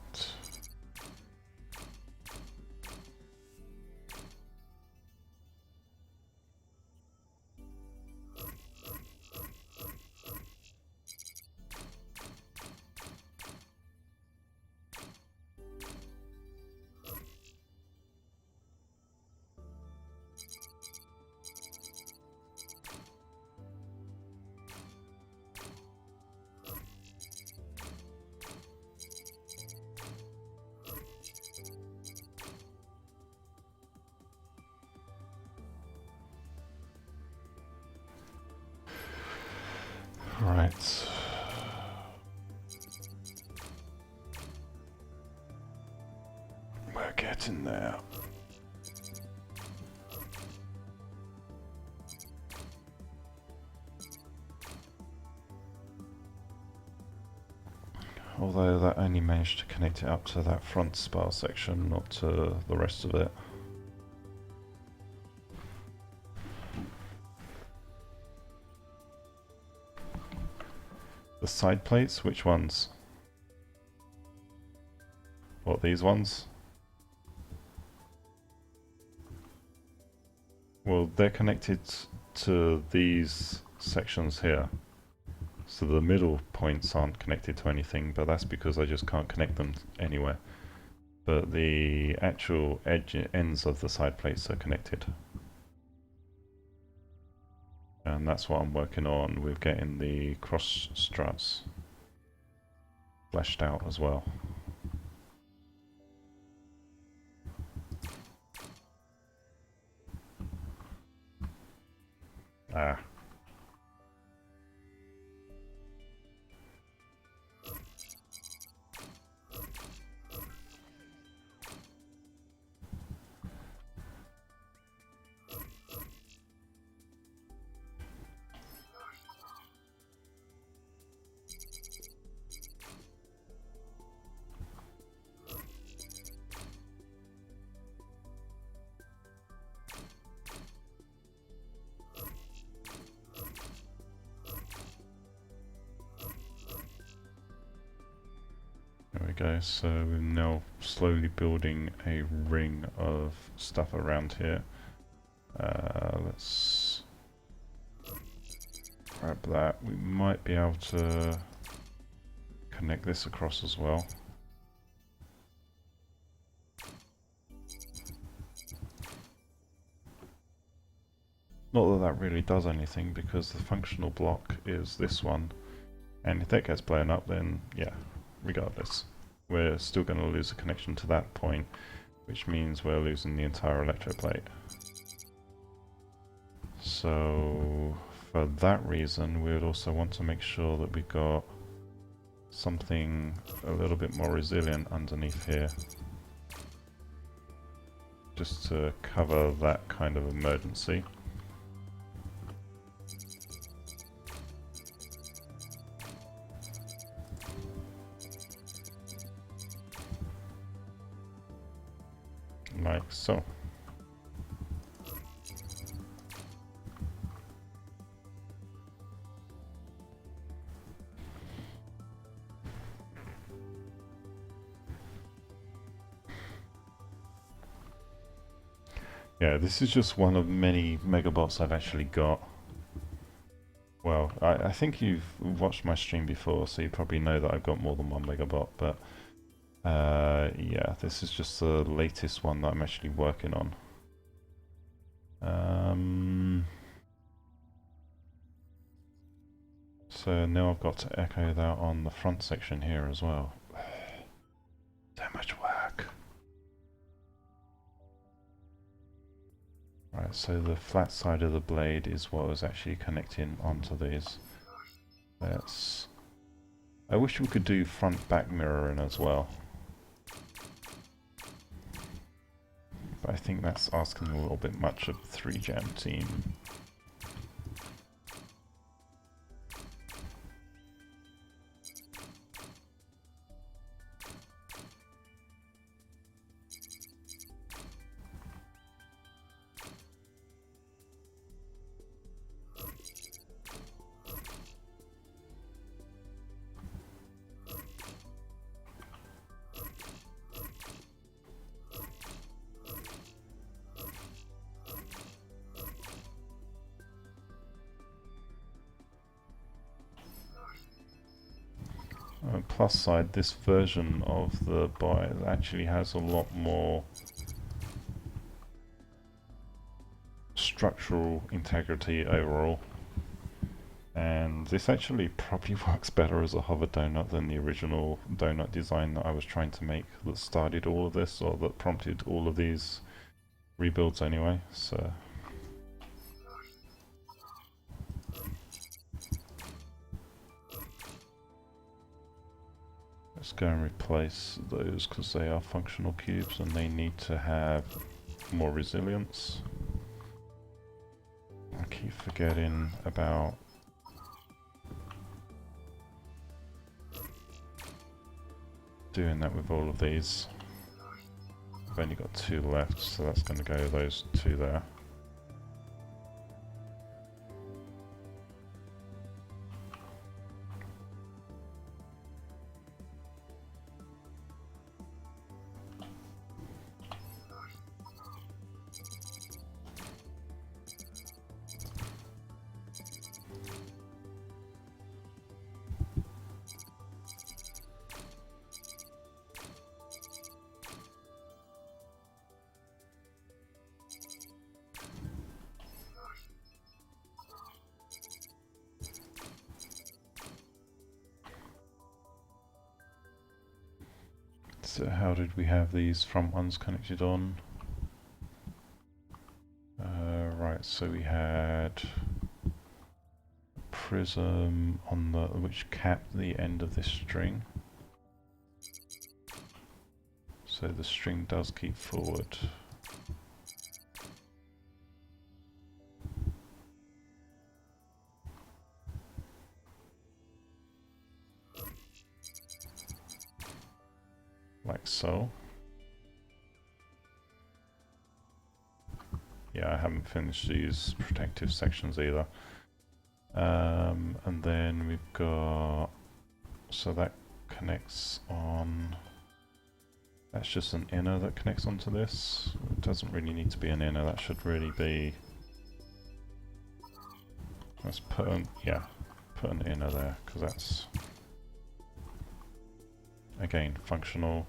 Right. We're getting there. Although that only managed to connect it up to that front spar section, not to the rest of it. The side plates, which ones? What, these ones? Well, they're connected to these sections here. So the middle points aren't connected to anything, but that's because I just can't connect them anywhere. But the actual ends of the side plates are connected. And that's what I'm working on with getting the cross struts fleshed out as well. Ah. There we go, so we're now slowly building a ring of stuff around here. Let's grab that. We might be able to connect this across as well. Not that that really does anything, because the functional block is this one, and if that gets blown up, then yeah, regardless, we're still going to lose a connection to that point, which means we're losing the entire electroplate. So for that reason, we would also want to make sure that we've got something a little bit more resilient underneath here, just to cover that kind of emergency. Like so. Yeah, this is just one of many Megabots I've actually got. Well, I think you've watched my stream before, so you probably know that I've got more than one Megabot, but yeah, this is just the latest one that I'm actually working on. So now I've got to echo that on the front section here as well. So much work. Right, so the flat side of the blade is what was actually connecting onto these. That's... I wish we could do front-back mirroring as well. But I think that's asking a little bit much of the 3Jam team. plus side, this version of the bot actually has a lot more structural integrity overall. And this actually probably works better as a hover donut than the original donut design that I was trying to make that started all of this, or that prompted all of these rebuilds anyway, so... Let's go and replace those because they are functional cubes and they need to have more resilience. I keep forgetting about doing that with all of these. I've only got 2 left, so that's going to go those 2 there. So how did we have these front ones connected on? Right, so we had a prism on the which capped the end of this string. So the string does keep forward. Like so. Yeah, I haven't finished these protective sections either. And then we've got, so that connects on, that's just an inner that connects onto this. It doesn't really need to be an inner, that should really be, let's put an, yeah, put an inner there, because that's, again, functional.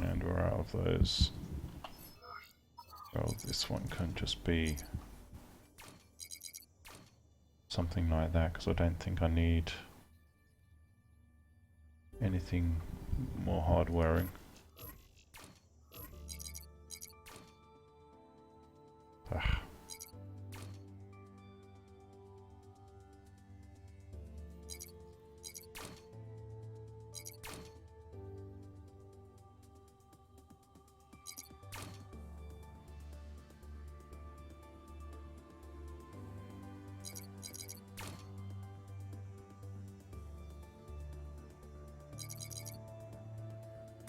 And we're out of those. Well, this one can just be something like that, because I don't think I need anything more hard-wearing. Ah.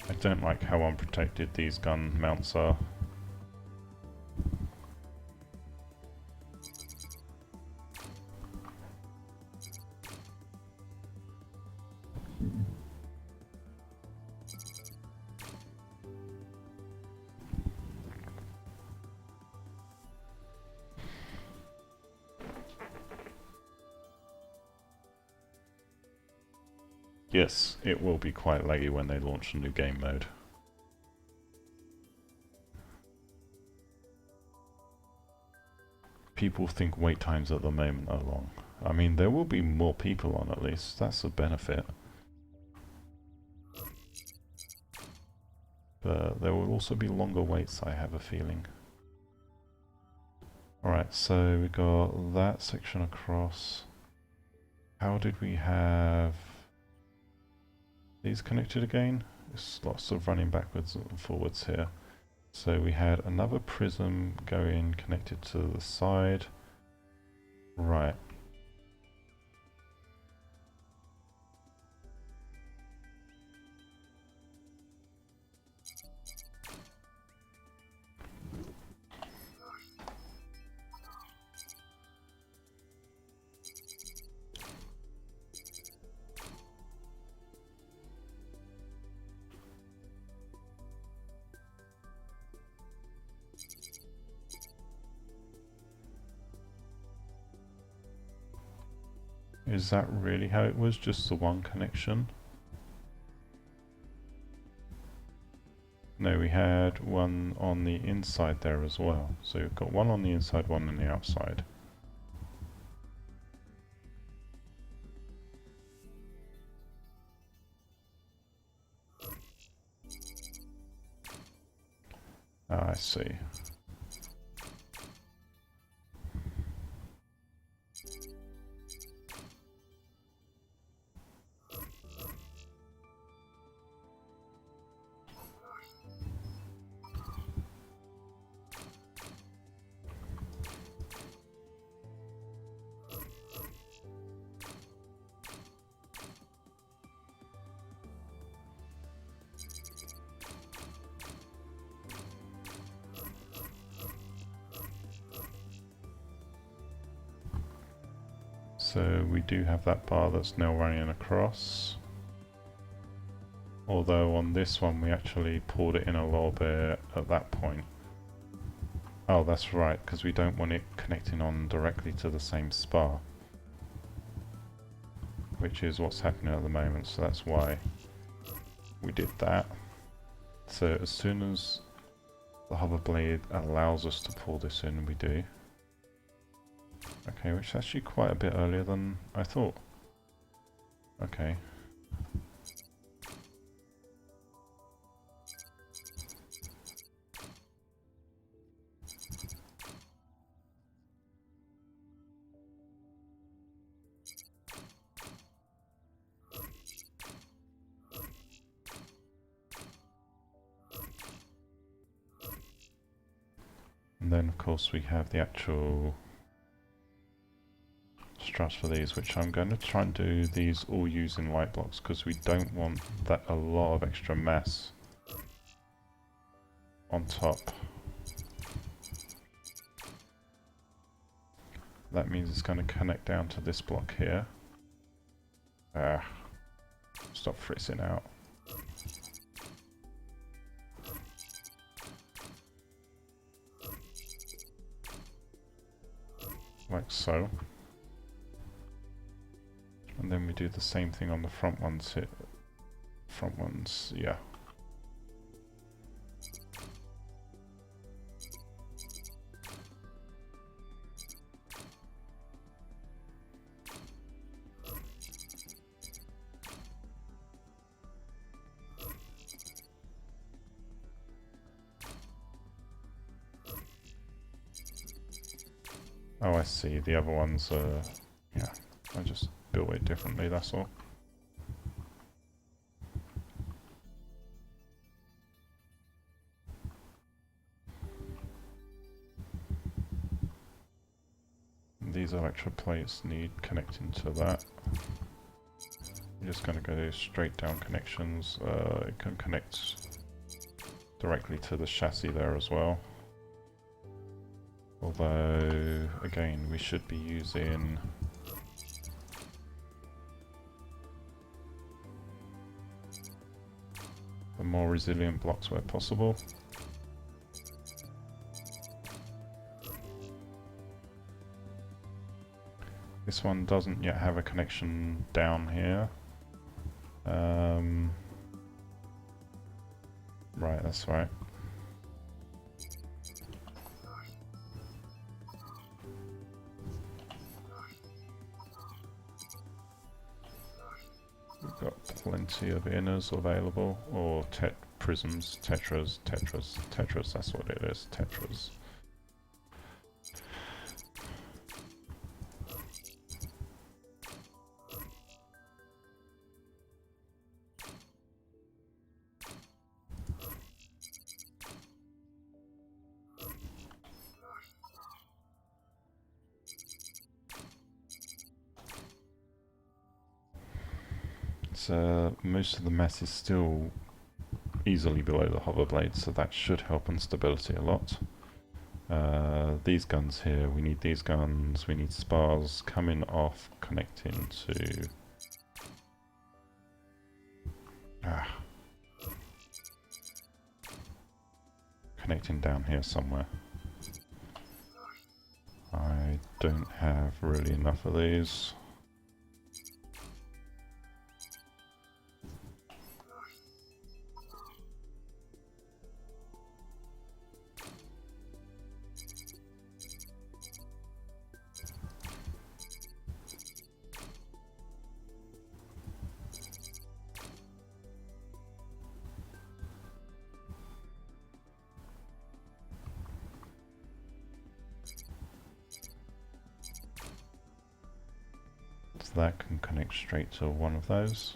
I don't like how unprotected these gun mounts are. Yes, it will be quite laggy when they launch a new game mode. People think wait times at the moment are long. I mean, there will be more people on at least, that's a benefit. But there will also be longer waits, I have a feeling. Alright, so we got that section across. How did we have these connected again? There's lots of running backwards and forwards here. So we had another prism going connected to the side. Right. Is that really how it was? Just the one connection? No, we had one on the inside there as well. So we've got one on the inside, one on the outside. Ah, I see. So we do have that bar that's now running across. Although on this one we actually pulled it in a little bit at that point. Oh, that's right, because we don't want it connecting on directly to the same spar, which is what's happening at the moment, so that's why we did that. So as soon as the hover blade allows us to pull this in, we do. Okay, which is actually quite a bit earlier than I thought. Okay. And then of course we have the actual struts for these, which I'm going to try and do these all using light blocks because we don't want that a lot of extra mass on top. That means it's going to connect down to this block here. Stop fritzing out. Like so. And then we do the same thing on the front ones here. Front ones, yeah. Oh, I see. The other ones are... yeah, I just built it differently, that's all. These electrode plates need connecting to that. I'm just going to go straight down connections. It can connect directly to the chassis there as well. Although, again, we should be using the more resilient blocks where possible. This one doesn't yet have a connection down here. Right, that's right. We've got plenty of inners available, or prisms, tetras, that's what it is, tetras. So most of the mass is still easily below the hover blade, so that should help on stability a lot. These guns here, we need these guns, we need spars coming off, connecting to... connecting down here somewhere. I don't have really enough of these. So that can connect straight to one of those.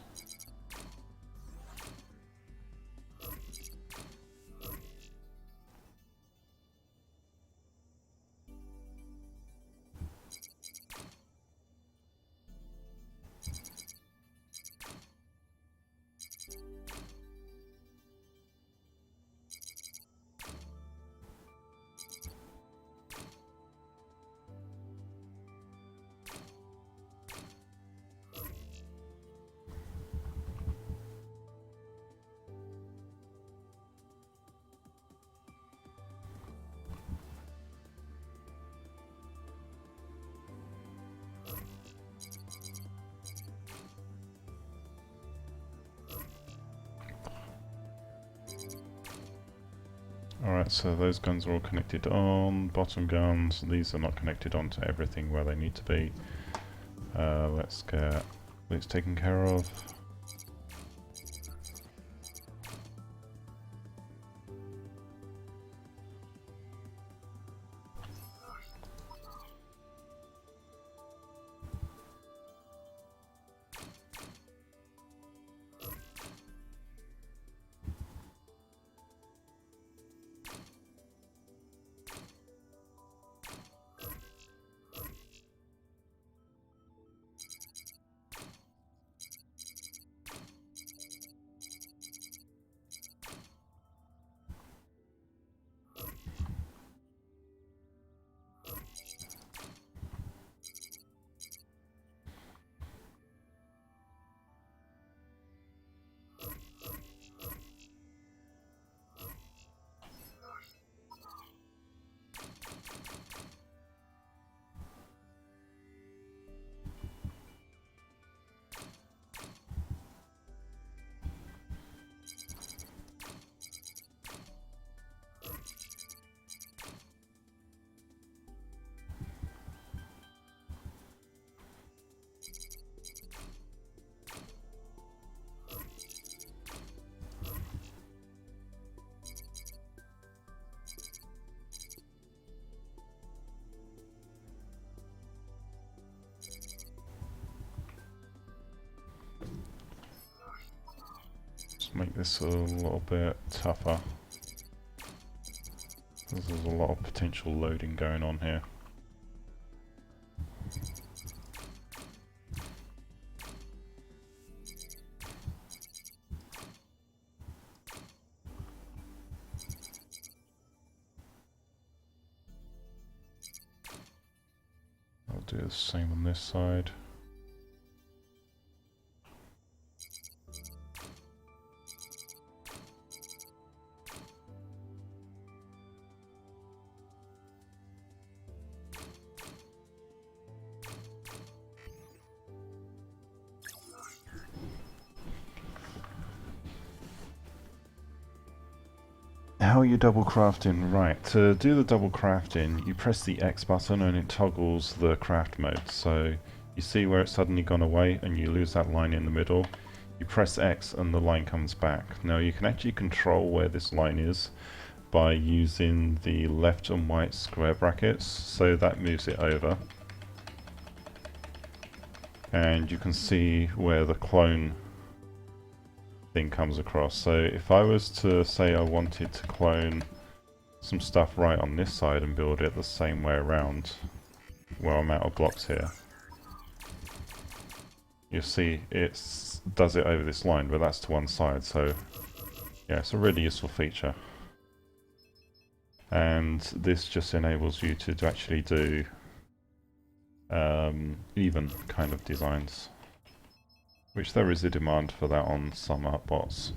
Alright, so those guns are all connected on, bottom guns, these are not connected onto everything where they need to be. Let's get these taken care of. Make this a little bit tougher. There's a lot of potential loading going on here. I'll do the same on this side. How are you double crafting? Right, to do the double crafting, you press the X button and it toggles the craft mode. So you see where it's suddenly gone away and you lose that line in the middle. You press X and the line comes back. Now you can actually control where this line is by using the left and right square brackets, so that moves it over. And you can see where the clone thing comes across. So if I was to say I wanted to clone some stuff right on this side and build it the same way around where I'm out of blocks here, you'll see it does it over this line, but that's to one side. So yeah, it's a really useful feature, and this just enables you to actually do even kind of designs, which there is a demand for that on some art bots.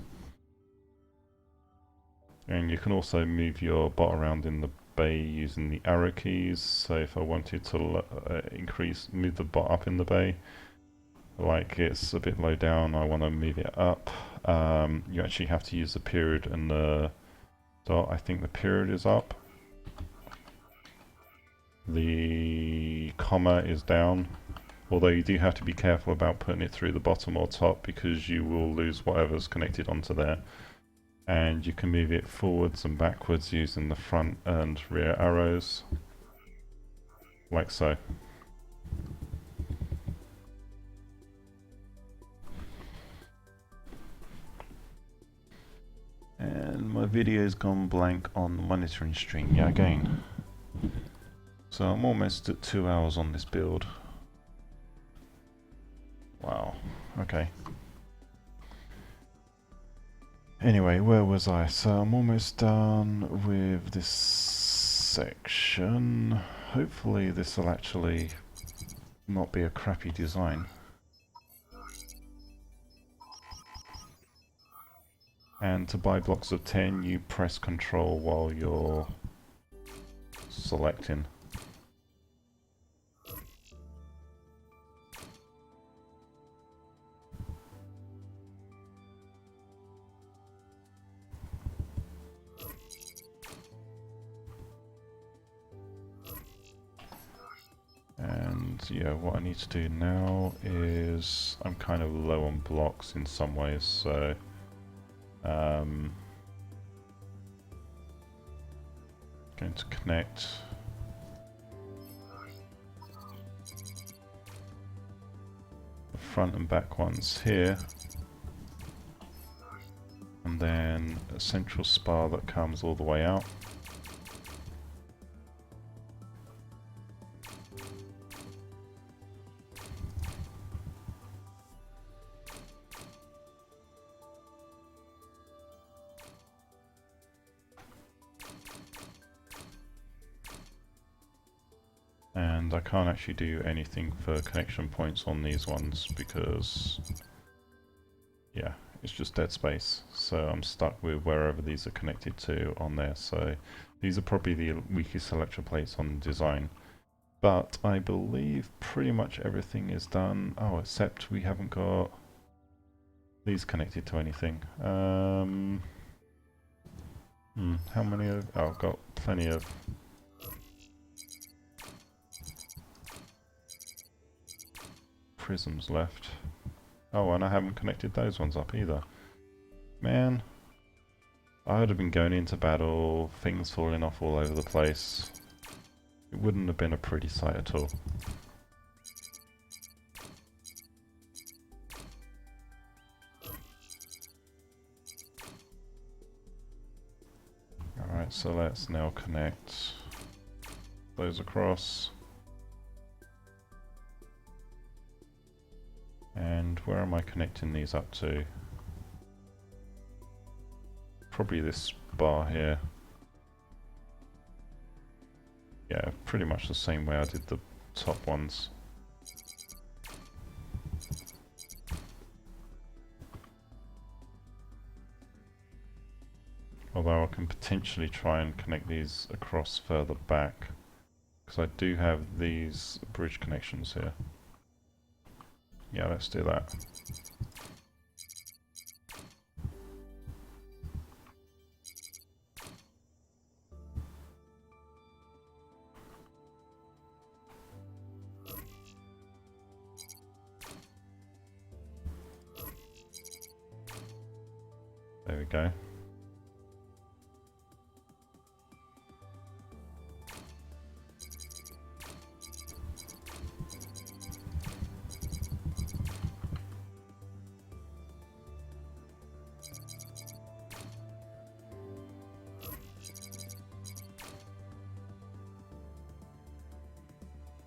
And you can also move your bot around in the bay using the arrow keys. So if I wanted to move the bot up in the bay, like it's a bit low down, I want to move it up, you actually have to use the period and the dot. I think the period is up, the comma is down. Although you do have to be careful about putting it through the bottom or top, because you will lose whatever's connected onto there. And you can move it forwards and backwards using the front and rear arrows, like so. And my video's gone blank on the monitoring string yet again. So I'm almost at 2 hours on this build. Wow, okay. Anyway, where was I? So I'm almost done with this section. Hopefully this will actually not be a crappy design. And to buy blocks of 10, you press Control while you're selecting. And yeah, what I need to do now is, I'm kind of low on blocks in some ways, so going to connect the front and back ones here, and then a central spar that comes all the way out. And I can't actually do anything for connection points on these ones because, yeah, it's just dead space. So I'm stuck with wherever these are connected to on there. So these are probably the weakest electrical plates on design. But I believe pretty much everything is done. Oh, except we haven't got these connected to anything. How many of... Oh, I've got plenty of... prisms left. Oh, and I haven't connected those ones up either. Man, I would have been going into battle, things falling off all over the place. It wouldn't have been a pretty sight at all. Alright, so let's now connect those across. And where am I connecting these up to? Probably this bar here. Yeah, pretty much the same way I did the top ones. Although I can potentially try and connect these across further back, because I do have these bridge connections here. Yeah, let's do that. There we go.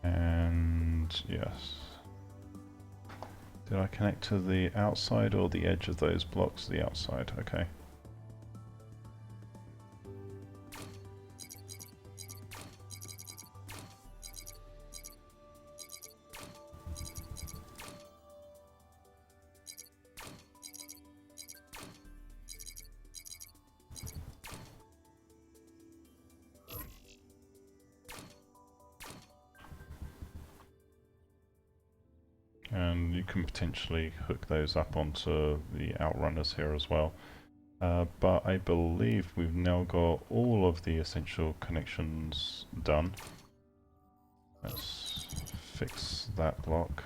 And yes. Did I connect to the outside or the edge of those blocks? The outside, okay. And you can potentially hook those up onto the outrunners here as well. But I believe we've now got all of the essential connections done. Let's fix that block.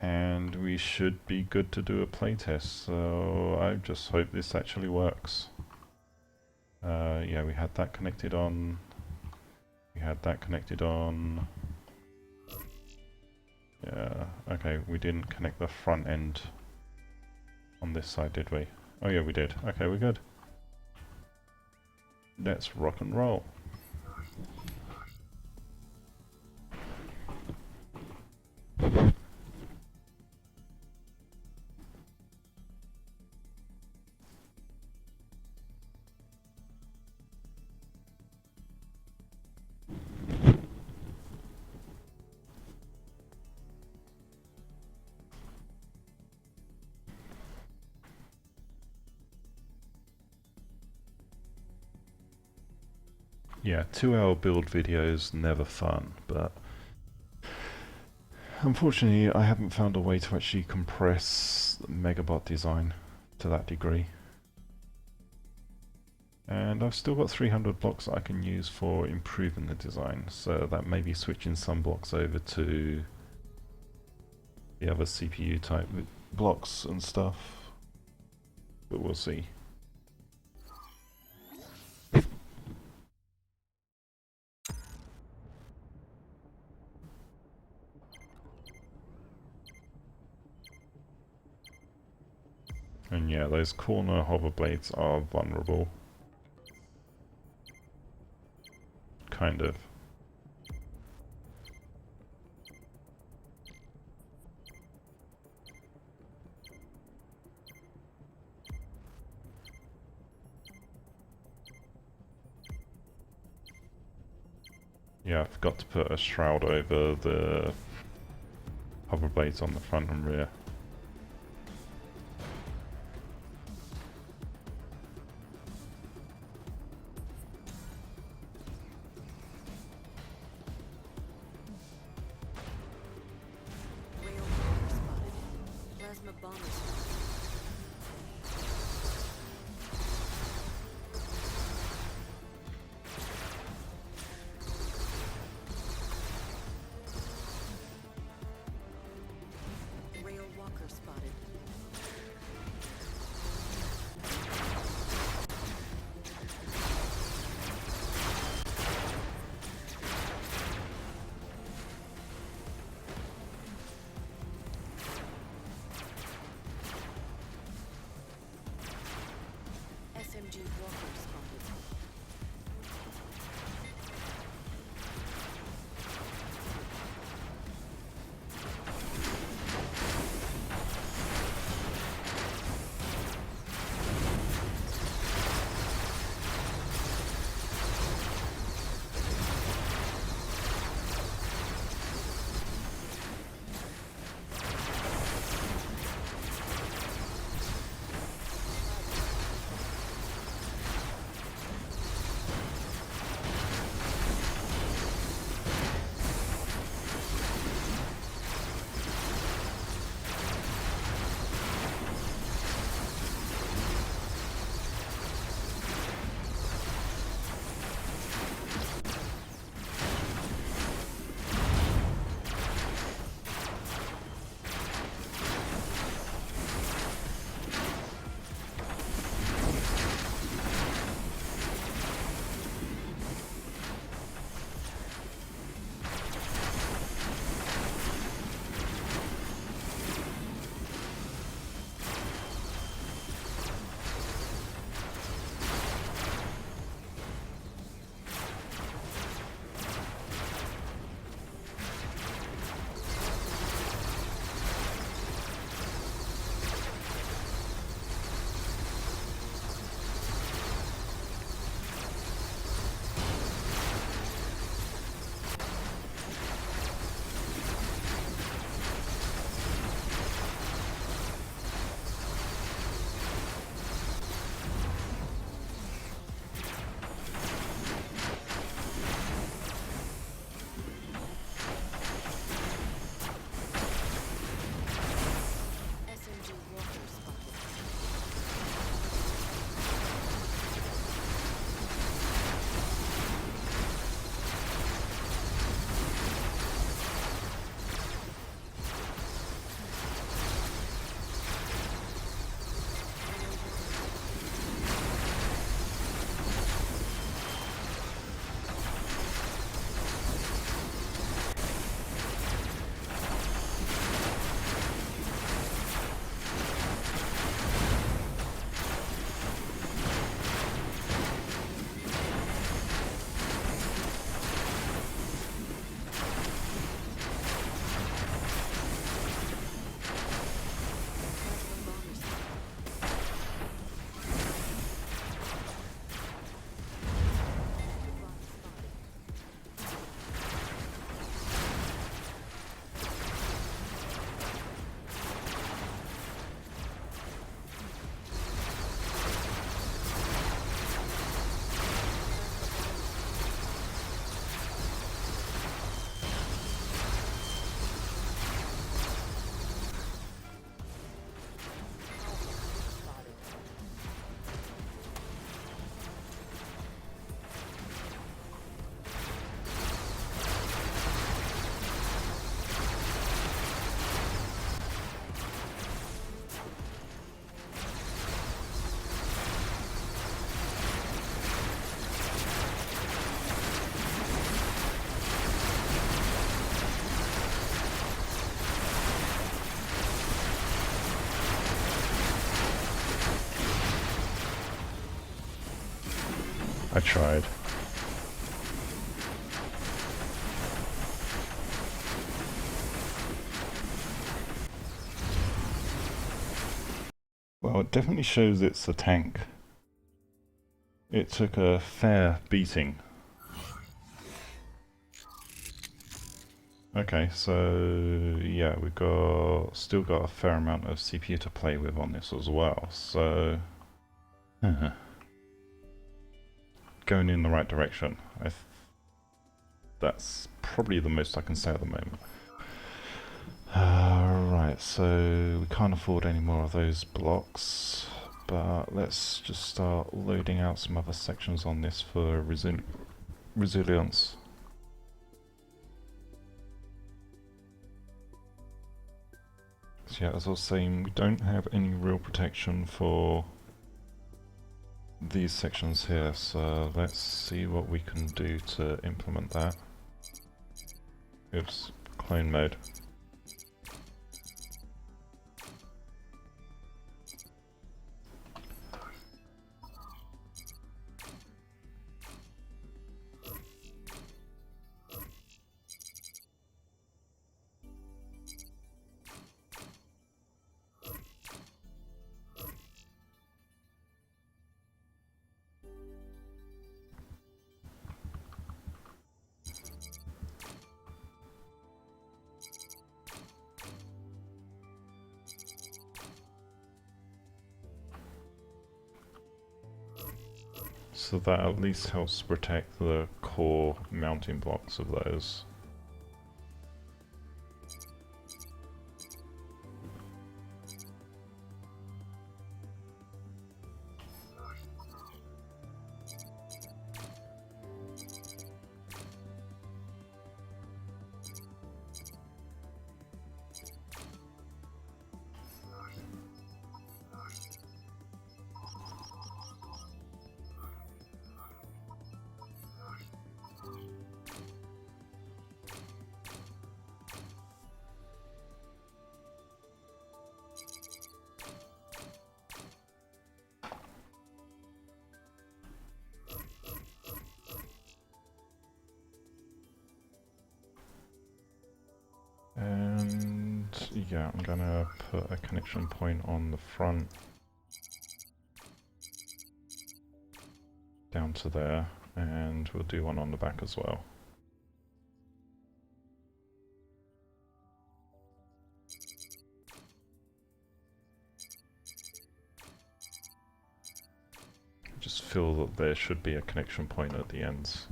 And we should be good to do a playtest, so I just hope this actually works. Yeah, we had that connected on. We had that connected on. Yeah, okay, we didn't connect the front end on this side, did we? Oh yeah, we did. Okay, we're good. Let's rock and roll. Yeah, 2-hour build videos, never fun, but unfortunately I haven't found a way to actually compress Megabot design to that degree. And I've still got 300 blocks that I can use for improving the design, so that may be switching some blocks over to the other CPU type blocks and stuff, but we'll see. And yeah, those corner hover blades are vulnerable. Kind of. Yeah, I forgot to put a shroud over the hover blades on the front and rear. I tried. Well, it definitely shows it's a tank. It took a fair beating. Okay, so yeah, we've still got a fair amount of CPU to play with on this as well, so going in the right direction. That's probably the most I can say at the moment. Right, so we can't afford any more of those blocks, but let's just start loading out some other sections on this for resilience. So yeah, as I was saying, we don't have any real protection for these sections here, so let's see what we can do to implement that. Oops, clone mode. So that at least helps protect the core mounting blocks of those. And yeah, I'm gonna put a connection point on the front down to there, and we'll do one on the back as well. Just feel that there should be a connection point at the ends.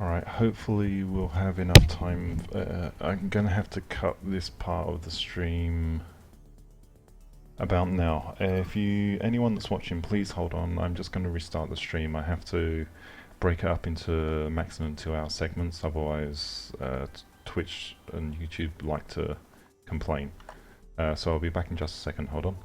Alright, hopefully we'll have enough time. I'm gonna have to cut this part of the stream about now. Anyone that's watching, please hold on. I'm just going to restart the stream. I have to break it up into maximum 2-hour segments, otherwise Twitch and YouTube like to complain. So I'll be back in just a second. Hold on.